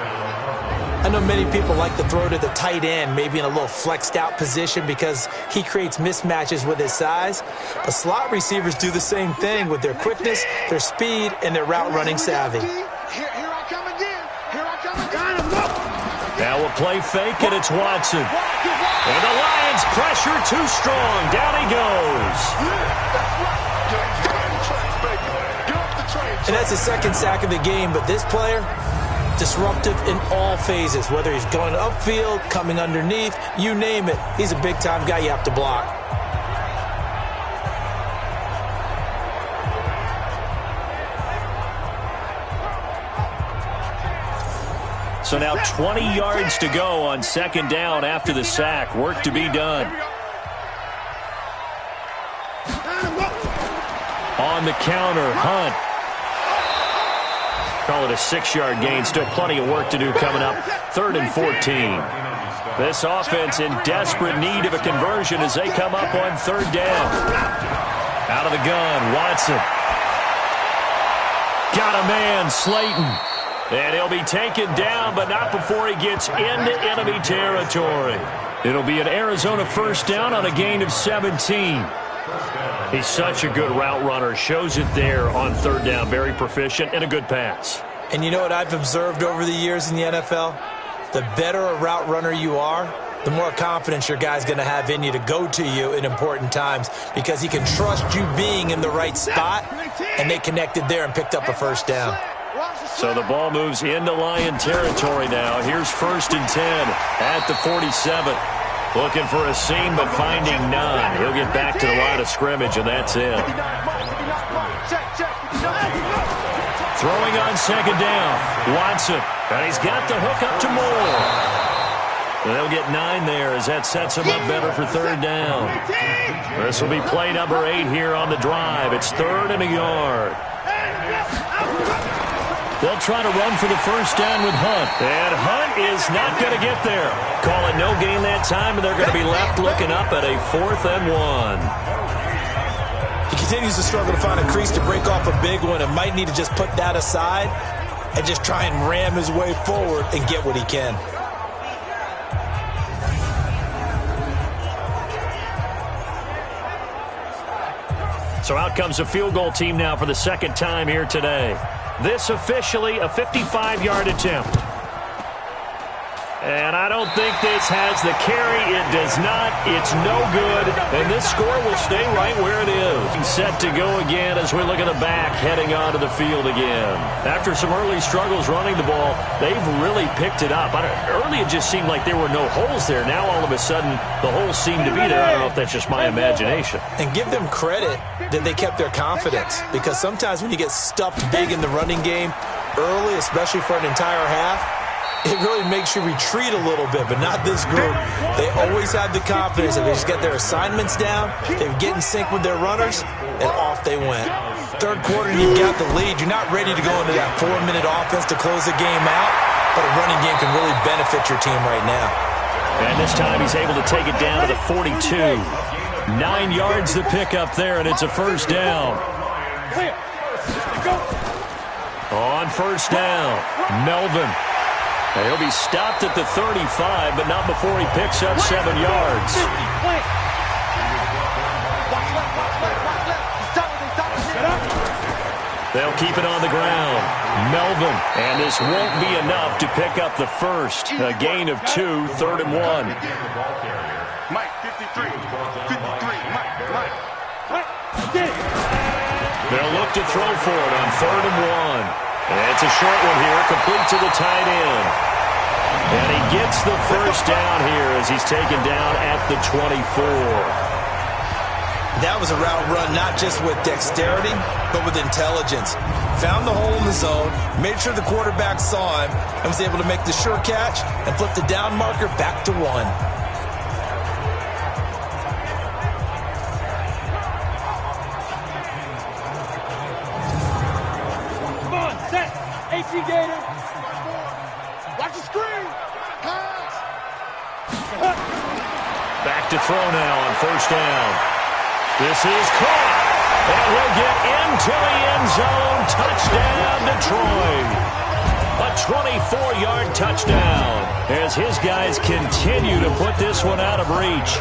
I know many people like to throw to the tight end, maybe in a little flexed out position because he creates mismatches with his size. But slot receivers do the same thing with their quickness, their speed, and their route running savvy. Now a play fake, and it's Watson. And the Lions pressure too strong. Down he goes. And that's his 2nd sack of the game, but this player, disruptive in all phases, whether he's going upfield, coming underneath, you name it. He's a big-time guy you have to block. So now 20 yards to go on 2nd down after the sack. Work to be done. On the counter, Hunt. Call it a 6-yard gain. Still plenty of work to do coming up. 3rd and 14. This offense in desperate need of a conversion as they come up on 3rd down. Out of the gun, Watson. Got a man, Slayton. And he'll be taken down, but not before he gets into enemy territory. It'll be an Arizona first down on a gain of 17. He's such a good route runner. Shows it there on 3rd down. Very proficient and a good pass. And you know what I've observed over the years in the NFL? The better a route runner you are, the more confidence your guy's going to have in you to go to you in important times because he can trust you being in the right spot, and they connected there and picked up a first down. So the ball moves into Lion territory now. Here's 1st and 10 at the 47. Looking for a seam, but finding none. He'll get back to the line of scrimmage, and that's it. Throwing on 2nd down. Watson. And he's got the hook up to Moore. They'll get 9 there as that sets him up better for 3rd down. This will be play number 8 here on the drive. It's 3rd and a yard. They'll try to run for the 1st down with Hunt. And Hunt is not going to get there. Call it no gain that time, and they're going to be left looking up at a 4th and 1. He continues to struggle to find a crease to break off a big one and might need to just put that aside and just try and ram his way forward and get what he can. So out comes a field goal team now for the 2nd time here today. This officially a 55-yard attempt. And I don't think this has the carry. It does not. It's no good. And this score will stay right where it is. Set to go again as we look at the back heading onto the field again. After some early struggles running the ball, they've really picked it up. Early it just seemed like there were no holes there. Now all of a sudden the holes seem to be there. I don't know if that's just my imagination. And give them credit that they kept their confidence. Because sometimes when you get stuffed big in the running game early, especially for an entire half, it really makes you retreat a little bit, but not this group. They always have the confidence that they just get their assignments down, they get in sync with their runners, and off they went. 3rd quarter, you've got the lead. You're not ready to go into that 4-minute offense to close the game out, but a running game can really benefit your team right now. And this time he's able to take it down to the 42. 9 yards to pick up there, and it's a 1st down. On 1st down, Melvin. He'll be stopped at the 35, but not before he picks up 7 yards. They'll keep it on the ground. Melvin. And this won't be enough to pick up the 1st. A gain of 2, 3rd and 1. Mike, 53. 53. Mike. They'll look to throw for it on 3rd and 1. And it's a short one here, complete to the tight end. And he gets the 1st down here as he's taken down at the 24. That was a route run not just with dexterity, but with intelligence. Found the hole in the zone, made sure the quarterback saw him, and was able to make the sure catch and flip the down marker back to 1. Gator. Watch the screen. Pass. Back to throw now on 1st down. This is caught. And he'll get into the end zone. Touchdown, Detroit. A 24-yard touchdown as his guys continue to put this one out of reach.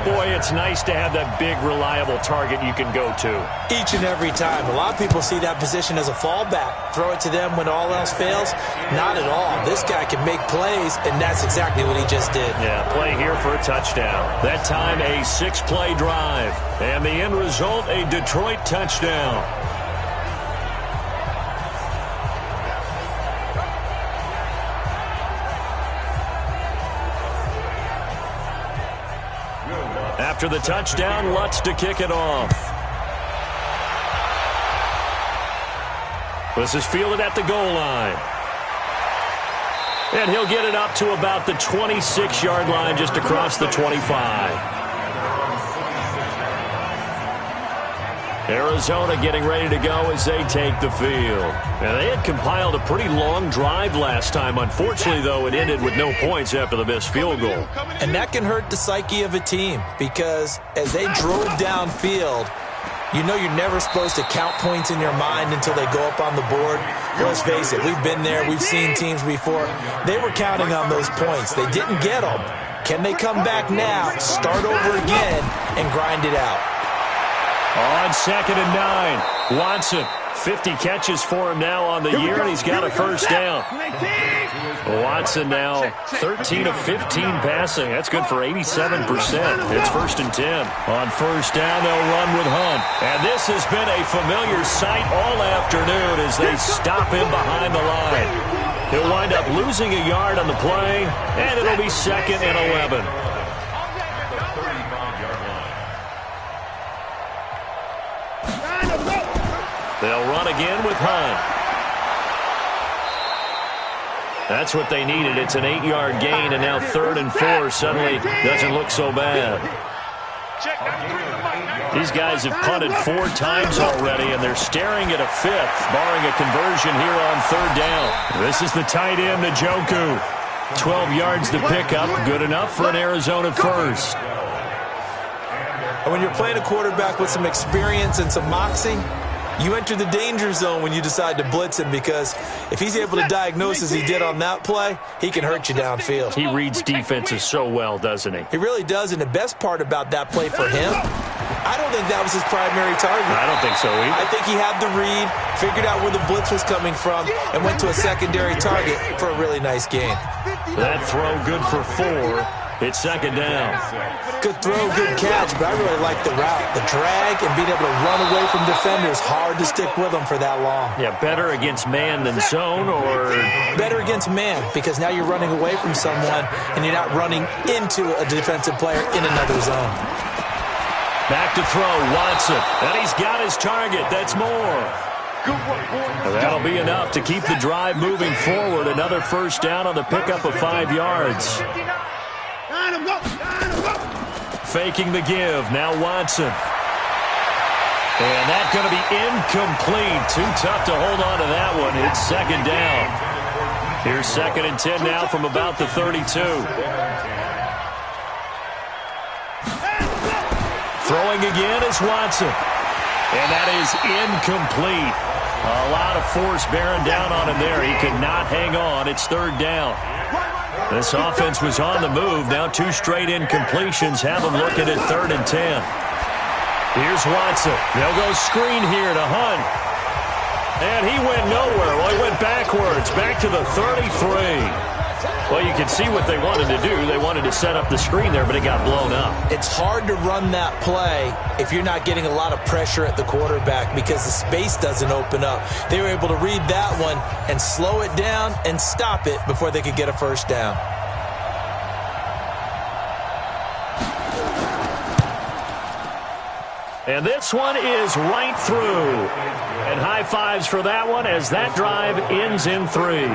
Boy, it's nice to have that big, reliable target you can go to. Each and every time. A lot of people see that position as a fallback. Throw it to them when all else fails. Not at all. This guy can make plays, and that's exactly what he just did. Yeah, play here for a touchdown. That time, a 6-play drive. And the end result, a Detroit touchdown. After the touchdown, Lutz to kick it off. This is fielded at the goal line. And he'll get it up to about the 26-yard line, just across the 25. Arizona getting ready to go as they take the field. And they had compiled a pretty long drive last time. Unfortunately, though, it ended with no points after the missed field goal. And that can hurt the psyche of a team because as they drove downfield, you know you're never supposed to count points in your mind until they go up on the board. Let's face it, we've been there. We've seen teams before. They were counting on those points. They didn't get them. Can they come back now, start over again, and grind it out? On 2nd and 9, Watson 50 catches for him now on the year, and he's got a first down. Watson now 13 of 15 passing. That's good for 87%. It's 1st and 10. On first down, they'll run with Hunt. And this has been a familiar sight all afternoon as they stop him behind the line. He'll wind up losing a yard on the play, and it'll be 2nd and 11. They'll run again with Hunt. That's what they needed. It's an 8-yard gain, and now 3rd and 4 suddenly doesn't look so bad. These guys have punted 4 times already, and they're staring at a 5th, barring a conversion here on 3rd down. This is the tight end, Njoku. 12 yards to pick up, good enough for an Arizona first. And when you're playing a quarterback with some experience and some moxie, you enter the danger zone when you decide to blitz him, because if he's able to diagnose as he did on that play, he can hurt you downfield. He reads defenses so well, doesn't he? He really does, and the best part about that play for him, I don't think that was his primary target. I don't think so either. I think he had the read, figured out where the blitz was coming from, and went to a secondary target for a really nice gain. That throw good for 4. It's 2nd down. Good throw, good catch, but I really like the route. The drag and being able to run away from defenders, hard to stick with them for that long. Yeah, better against man than zone, or? Better against man, because now you're running away from someone and you're not running into a defensive player in another zone. Back to throw, Watson. And he's got his target. That's more. That'll be enough to keep the drive moving forward. Another first down on the pickup of 5 yards. Faking the give. Now Watson. And that's going to be incomplete. Too tough to hold on to that one. It's 2nd down. Here's 2nd and 10 now from about the 32. Throwing again is Watson. And that is incomplete. A lot of force bearing down on him there. He could not hang on. It's 3rd down. This offense was on the move. Now 2 straight incompletions have them looking at 3rd and 10. Here's Watson. They'll go screen here to Hunt. And he went nowhere. Well, he went backwards, back to the 33. Well, you can see what they wanted to do. They wanted to set up the screen there, but it got blown up. It's hard to run that play if you're not getting a lot of pressure at the quarterback because the space doesn't open up. They were able to read that one and slow it down and stop it before they could get a first down. And this one is right through. And high fives for that one as that drive ends in 3.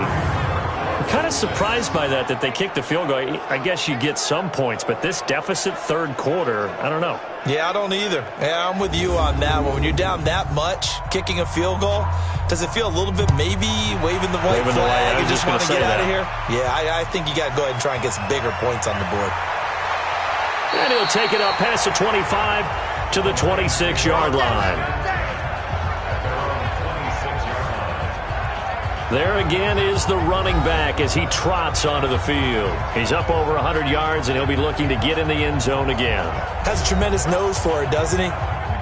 I'm kind of surprised by that they kicked the field goal. I guess you get some points, but this deficit 3rd quarter, I don't know. Yeah, I don't either. Yeah, I'm with you on that one. When you're down that much, kicking a field goal, does it feel a little bit maybe waving the white flag and just want to get out of here? Yeah, I think you got to go ahead and try and get some bigger points on the board. And he'll take it up past the 25 to the 26-yard line. There again is the running back as he trots onto the field. He's up over 100 yards, and he'll be looking to get in the end zone again. Has a tremendous nose for it, doesn't he?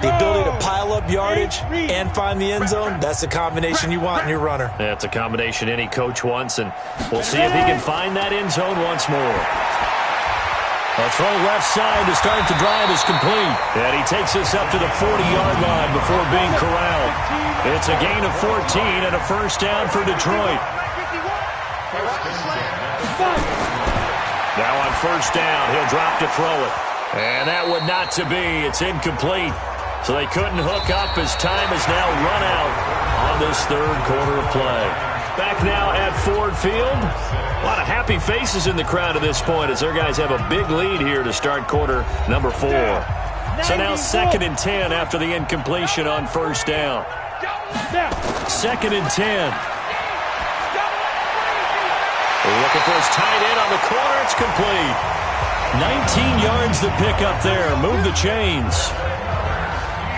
The ability to pile up yardage and find the end zone, that's the combination you want in your runner. That's a combination any coach wants, and we'll see if he can find that end zone once more. A throw left side to start the drive is complete. And he takes us up to the 40-yard line before being corralled. It's a gain of 14 and a first down for Detroit. Now on first down, he'll drop to throw it. And that would not to be. It's incomplete. So they couldn't hook up as time is now run out on this 3rd quarter of play. Back now at Ford Field. A lot of happy faces in the crowd at this point as their guys have a big lead here to start quarter number 4. So now 2nd and 10 after the incompletion on first down. 2nd and 10. Looking for his tight end on the corner. It's complete. 19 yards to pick up there. Move the chains.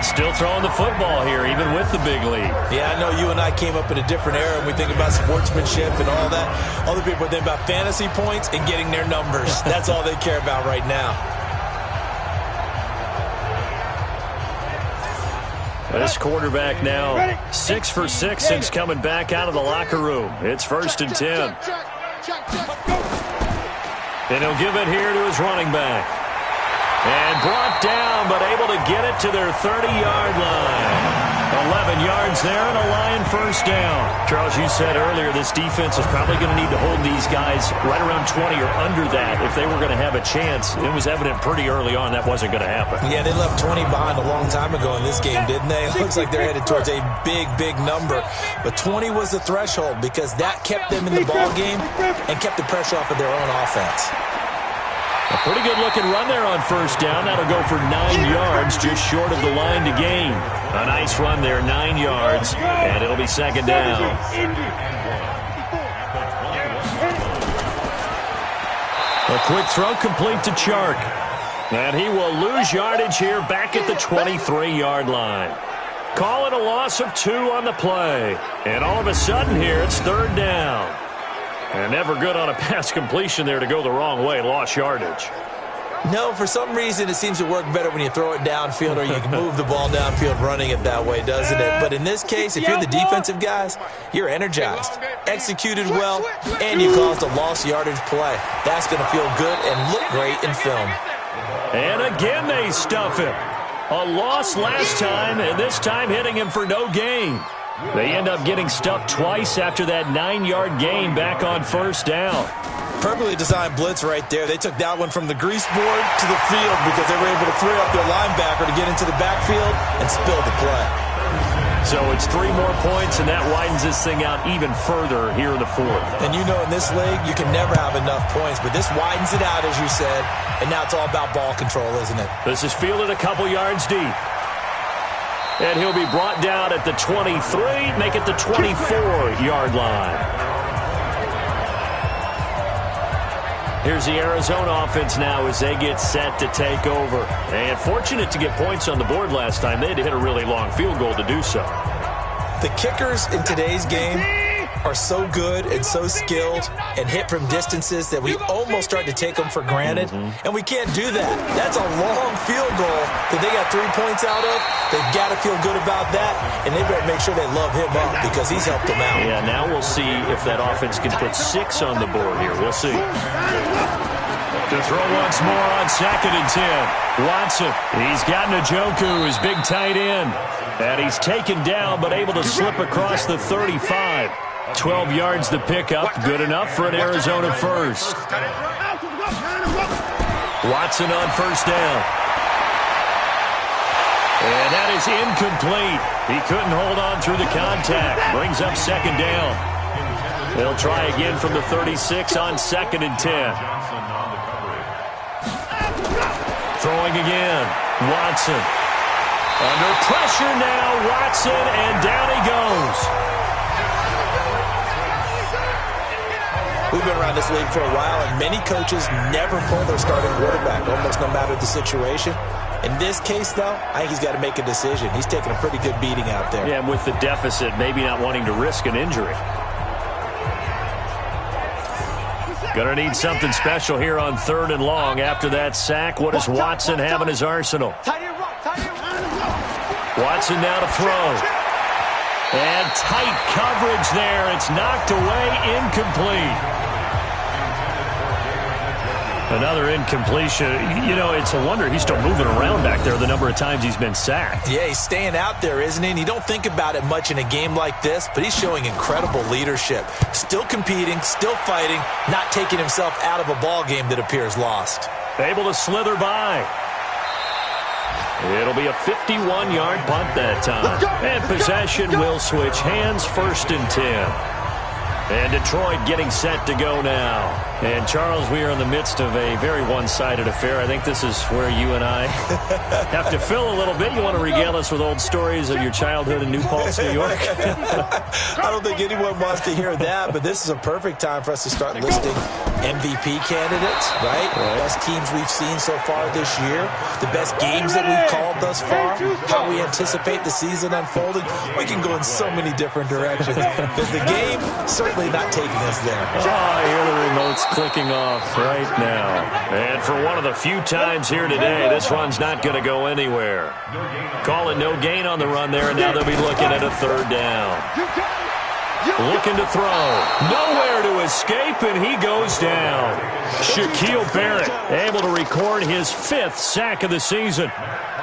Still throwing the football here, even with the big lead. Yeah, I know you and I came up in a different era, and we think about sportsmanship and all that. Other people think about fantasy points and getting their numbers. That's all they care about right now. This quarterback now 6 for 6 since coming back out of the locker room. It's 1st and 10. And he'll give it here to his running back. And brought down, but able to get it to their 30-yard line. 11 yards there and a Lion first down. Charles, you said earlier this defense is probably going to need to hold these guys right around 20 or under that if they were going to have a chance. It was evident pretty early on that wasn't going to happen. Yeah, they left 20 behind a long time ago in this game, didn't they? It looks like they're headed towards a big, big number. But 20 was the threshold because that kept them in the ball game and kept the pressure off of their own offense. A pretty good-looking run there on first down. That'll go for 9 yards, just short of the line to gain. A nice run there, 9 yards, and it'll be 2nd down. A quick throw complete to Chark. And he will lose yardage here back at the 23-yard line. Call it a loss of 2 on the play. And all of a sudden here, it's 3rd down. And never good on a pass completion there to go the wrong way. Lost yardage. No, for some reason it seems to work better when you throw it downfield or you can move the ball downfield running it that way, doesn't it? But in this case, if you're the defensive guys, you're energized, executed well, and you caused a lost yardage play. That's going to feel good and look great in film. And again they stuff him. A loss last time, and this time hitting him for no gain. They end up getting stuffed twice after that 9-yard gain back on first down. Perfectly designed blitz right there. They took that one from the grease board to the field because they were able to free up their linebacker to get into the backfield and spill the play. So it's 3 more points, and that widens this thing out even further here in the 4th. And you know in this league, you can never have enough points, but this widens it out, as you said, and now it's all about ball control, isn't it? This is fielded a couple yards deep. And he'll be brought down at the 23, make it the 24-yard line. Here's the Arizona offense now as they get set to take over. And fortunate to get points on the board last time. They had to hit a really long field goal to do so. The kickers in today's game are so good and so skilled and hit from distances that we almost start to take them for granted, and we can't do that. That's a long field goal that they got 3 points out of. They've got to feel good about that, and they better make sure they love him up because he's helped them out. Yeah, now we'll see if that offense can put 6 on the board here. We'll see. To throw once more on 2nd and 10. Watson, he's got Njoku, his big tight end. And he's taken down but able to slip across the 35. 12 yards to pick up. Good enough for an Arizona first. Watson on first down. And that is incomplete. He couldn't hold on through the contact. Brings up 2nd down. They'll try again from the 36 on 2nd and 10. Throwing again. Watson. Under pressure now. Watson, and down he goes. We've been around this league for a while, and many coaches never pull their starting quarterback, almost no matter the situation. In this case, though, I think he's got to make a decision. He's taking a pretty good beating out there. Yeah, and with the deficit, maybe not wanting to risk an injury. Going to need something special here on 3rd and long. After that sack, what does Watson have in his arsenal? Watson now to throw. And tight coverage there. It's knocked away, incomplete. Another incompletion. You know, it's a wonder he's still moving around back there the number of times he's been sacked. Yeah, he's staying out there, isn't he? And you don't think about it much in a game like this, but he's showing incredible leadership. Still competing, still fighting, not taking himself out of a ball game that appears lost. Able to slither by. It'll be a 51-yard punt that time. And possession will switch hands, 1st and 10. And Detroit getting set to go now. And, Charles, we are in the midst of a very one-sided affair. I think this is where you and I have to fill a little bit. You want to regale us with old stories of your childhood in New Paltz, New York? I don't think anyone wants to hear that, but this is a perfect time for us to start listing MVP candidates, right? The best teams we've seen so far this year, the best games that we've called thus far, how we anticipate the season unfolding. We can go in so many different directions because the game certainly not taking us there. Oh, I hear the remote clock's clicking off right now. And for one of the few times here today, this run's not going to go anywhere. Call it no gain on the run there, and now they'll be looking at a third down. Looking to throw. Nowhere to escape, and he goes down. Shaquille Barrett able to record his 5th sack of the season.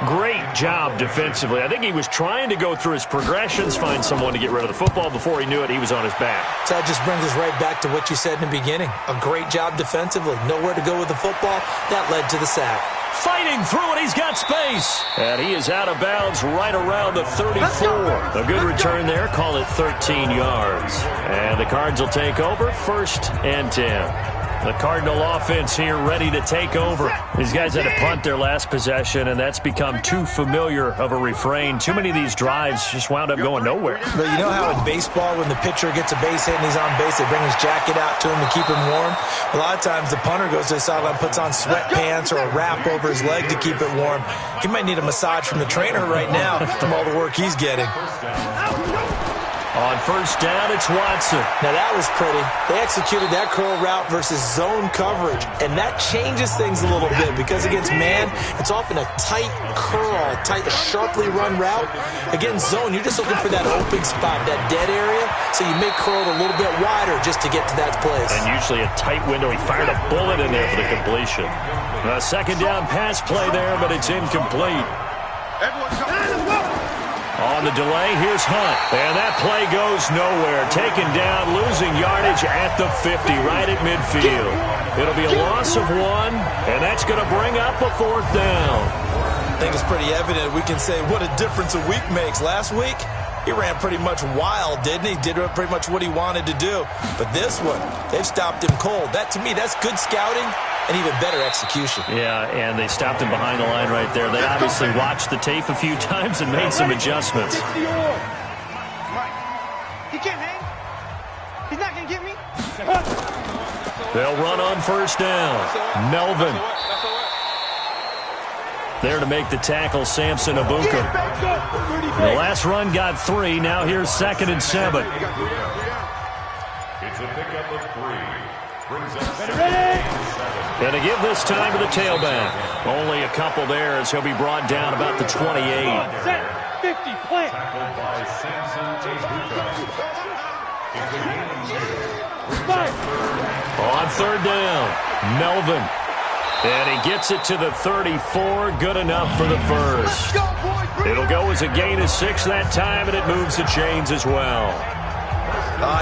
Great job defensively. I think he was trying to go through his progressions, find someone to get rid of the football. Before he knew it, he was on his back. So that just brings us right back to what you said in the beginning. A great job defensively. Nowhere to go with the football. That led to the sack. Fighting through it, he's got space. And he is out of bounds right around the 34. A good return there, call it 13 yards. And the Cards will take over, 1st and 10. The Cardinal offense here ready to take over. These guys had to punt their last possession, and that's become too familiar of a refrain. Too many of these drives just wound up going nowhere. But you know how in baseball, when the pitcher gets a base hit and he's on base, they bring his jacket out to him to keep him warm? A lot of times the punter goes to the sideline, puts on sweatpants or a wrap over his leg to keep it warm. He might need a massage from the trainer right now from all the work he's getting. On 1st down, it's Watson. Now that was pretty. They executed that curl route versus zone coverage, and that changes things a little bit because against man, it's often a tight curl, tight, sharply run route. Against zone, you're just looking for that open spot, that dead area, so you make curl a little bit wider just to get to that place. And usually a tight window. He fired a bullet in there for the completion. A 2nd down pass play there, but it's incomplete. On the delay, here's Hunt. And that play goes nowhere. Taken down, losing yardage at the 50, right at midfield. It'll be a loss of 1, and that's going to bring up a 4th down. I think it's pretty evident. We can say what a difference a week makes. Last week, he ran pretty much wild, didn't he? Did pretty much what he wanted to do. But this one, they've stopped him cold. That, to me, that's good scouting and even better execution. Yeah, and they stopped him behind the line right there. They obviously watched the tape a few times and made some adjustments. He can't hang. He's not going to get me. They'll run on 1st down. Melvin. There to make the tackle, Samson Abuka. The last run got 3. Now here's 2nd and 7. It's a pickup of 3. Brings up And to give this time to the tailback. Only a couple there as he'll be brought down about the 28. Set. 50. Plant. tackled by Samson Abuka. It's a gain of 2. On 3rd down, Melvin. And he gets it to the 34. Good enough for the 1st. It'll go as a gain of 6 that time, and it moves the chains as well.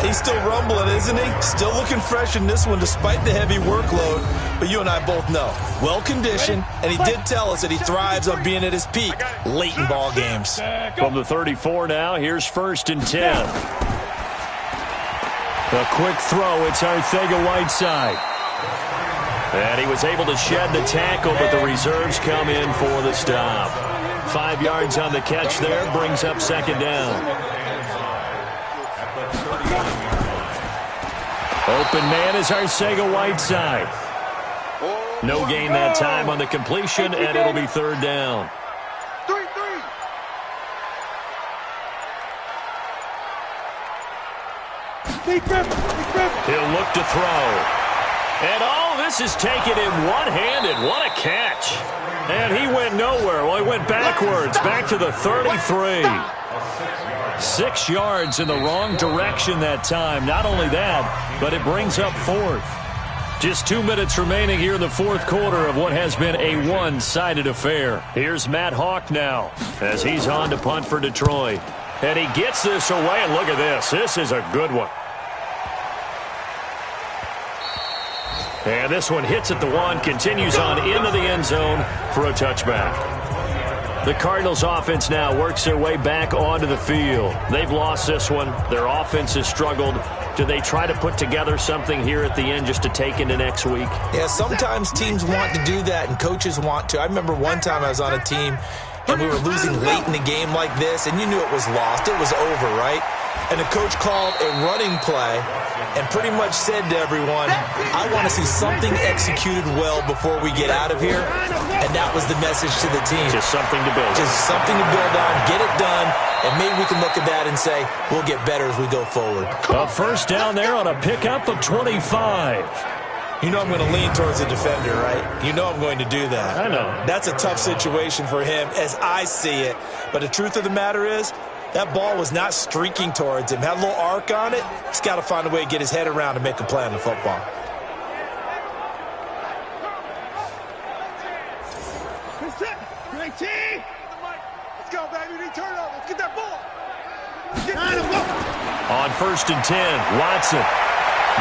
He's still rumbling, isn't he? Still looking fresh in this one despite the heavy workload. But you and I both know, well-conditioned, and he did tell us that he thrives on being at his peak late in ball games. From the 34 now, here's 1st and 10. A quick throw, it's Arcega-Whiteside. And he was able to shed the tackle, but the reserves come in for the stop. 5 yards on the catch there, brings up 2nd down. Open man is Arcega-Whiteside. No gain that time on the completion, and it'll be 3rd down. 3-3. He'll look to throw. And this is taken in one-handed. What a catch. And he went nowhere. Well, he went backwards, back to the 33. 6 yards in the wrong direction that time. Not only that, but it brings up 4th. Just 2 minutes remaining here in the 4th quarter of what has been a one-sided affair. Here's Matt Hawk now as he's on to punt for Detroit. And he gets this away, and look at this. This is a good one. And this one hits at the 1, continues on into the end zone for a touchback. The Cardinals offense now works their way back onto the field. They've lost this one. Their offense has struggled. Do they try to put together something here at the end just to take into next week? Yeah, sometimes teams want to do that and coaches want to. I remember one time I was on a team and we were losing late in the game like this, and you knew it was lost. It was over, right? And the coach called a running play and pretty much said to everyone, I want to see something executed well before we get out of here. And that was the message to the team. Just something to build. Just something to build on, get it done, and maybe we can look at that and say, we'll get better as we go forward. A 1st down there on a pickup of 25. You know I'm going to lean towards the defender, right? You know I'm going to do that. I know. That's a tough situation for him as I see it. But the truth of the matter is, that ball was not streaking towards him. Had a little arc on it. He's got to find a way to get his head around and make a play on the football. Let's go, baby. Turn over. Let's get that ball. On 1st and 10, Watson.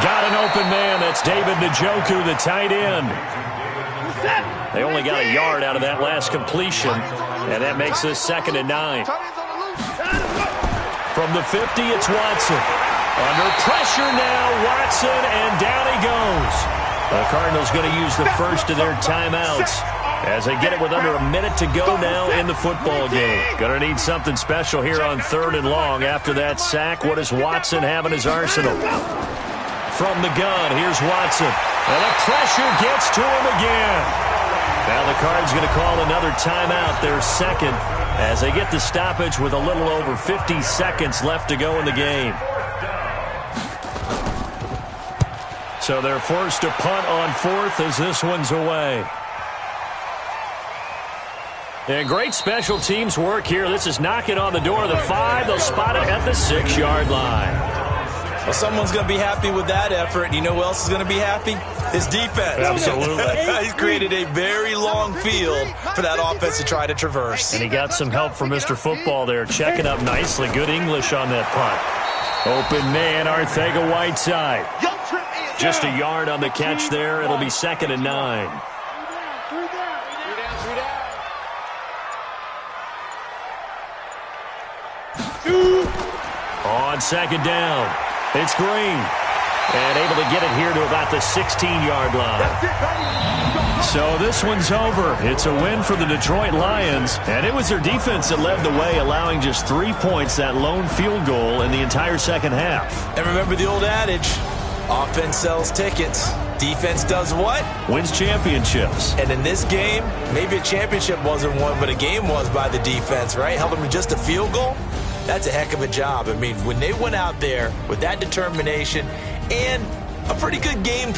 Got an open man. That's David Njoku, the tight end. They only got a yard out of that last completion, and that makes this 2nd and 9. From the 50, it's Watson. Under pressure now, Watson, and down he goes. The Cardinals going to use the first of their timeouts as they get it with under a minute to go now in the football game. Going to need something special here on 3rd and long after that sack. What does Watson have in his arsenal? From the gun, here's Watson. And the pressure gets to him again. Now the Cards going to call another timeout, their second, as they get the stoppage with a little over 50 seconds left to go in the game. So they're forced to punt on 4th as this one's away. And great special teams work here. This is knocking on the door of the 5. They'll spot it at the 6-yard line. Well, someone's going to be happy with that effort. And you know who else is going to be happy? His defense. Absolutely. He's created a very long field for that offense to try to traverse. And he got some help from Mr. Football there, checking up nicely. Good English on that punt. Open man, Arcega-Whiteside. Just a yard on the catch there. It'll be 2nd and 9. On 2nd down, it's Green. And able to get it here to about the 16-yard line. So this one's over. It's a win for the Detroit Lions. And it was their defense that led the way, allowing just 3 points, that lone field goal in the entire second half. And remember the old adage, offense sells tickets. Defense does what? Wins championships. And in this game, maybe a championship wasn't won, but a game was by the defense, right? Held them to just a field goal. That's a heck of a job. I mean, when they went out there with that determination and a pretty good game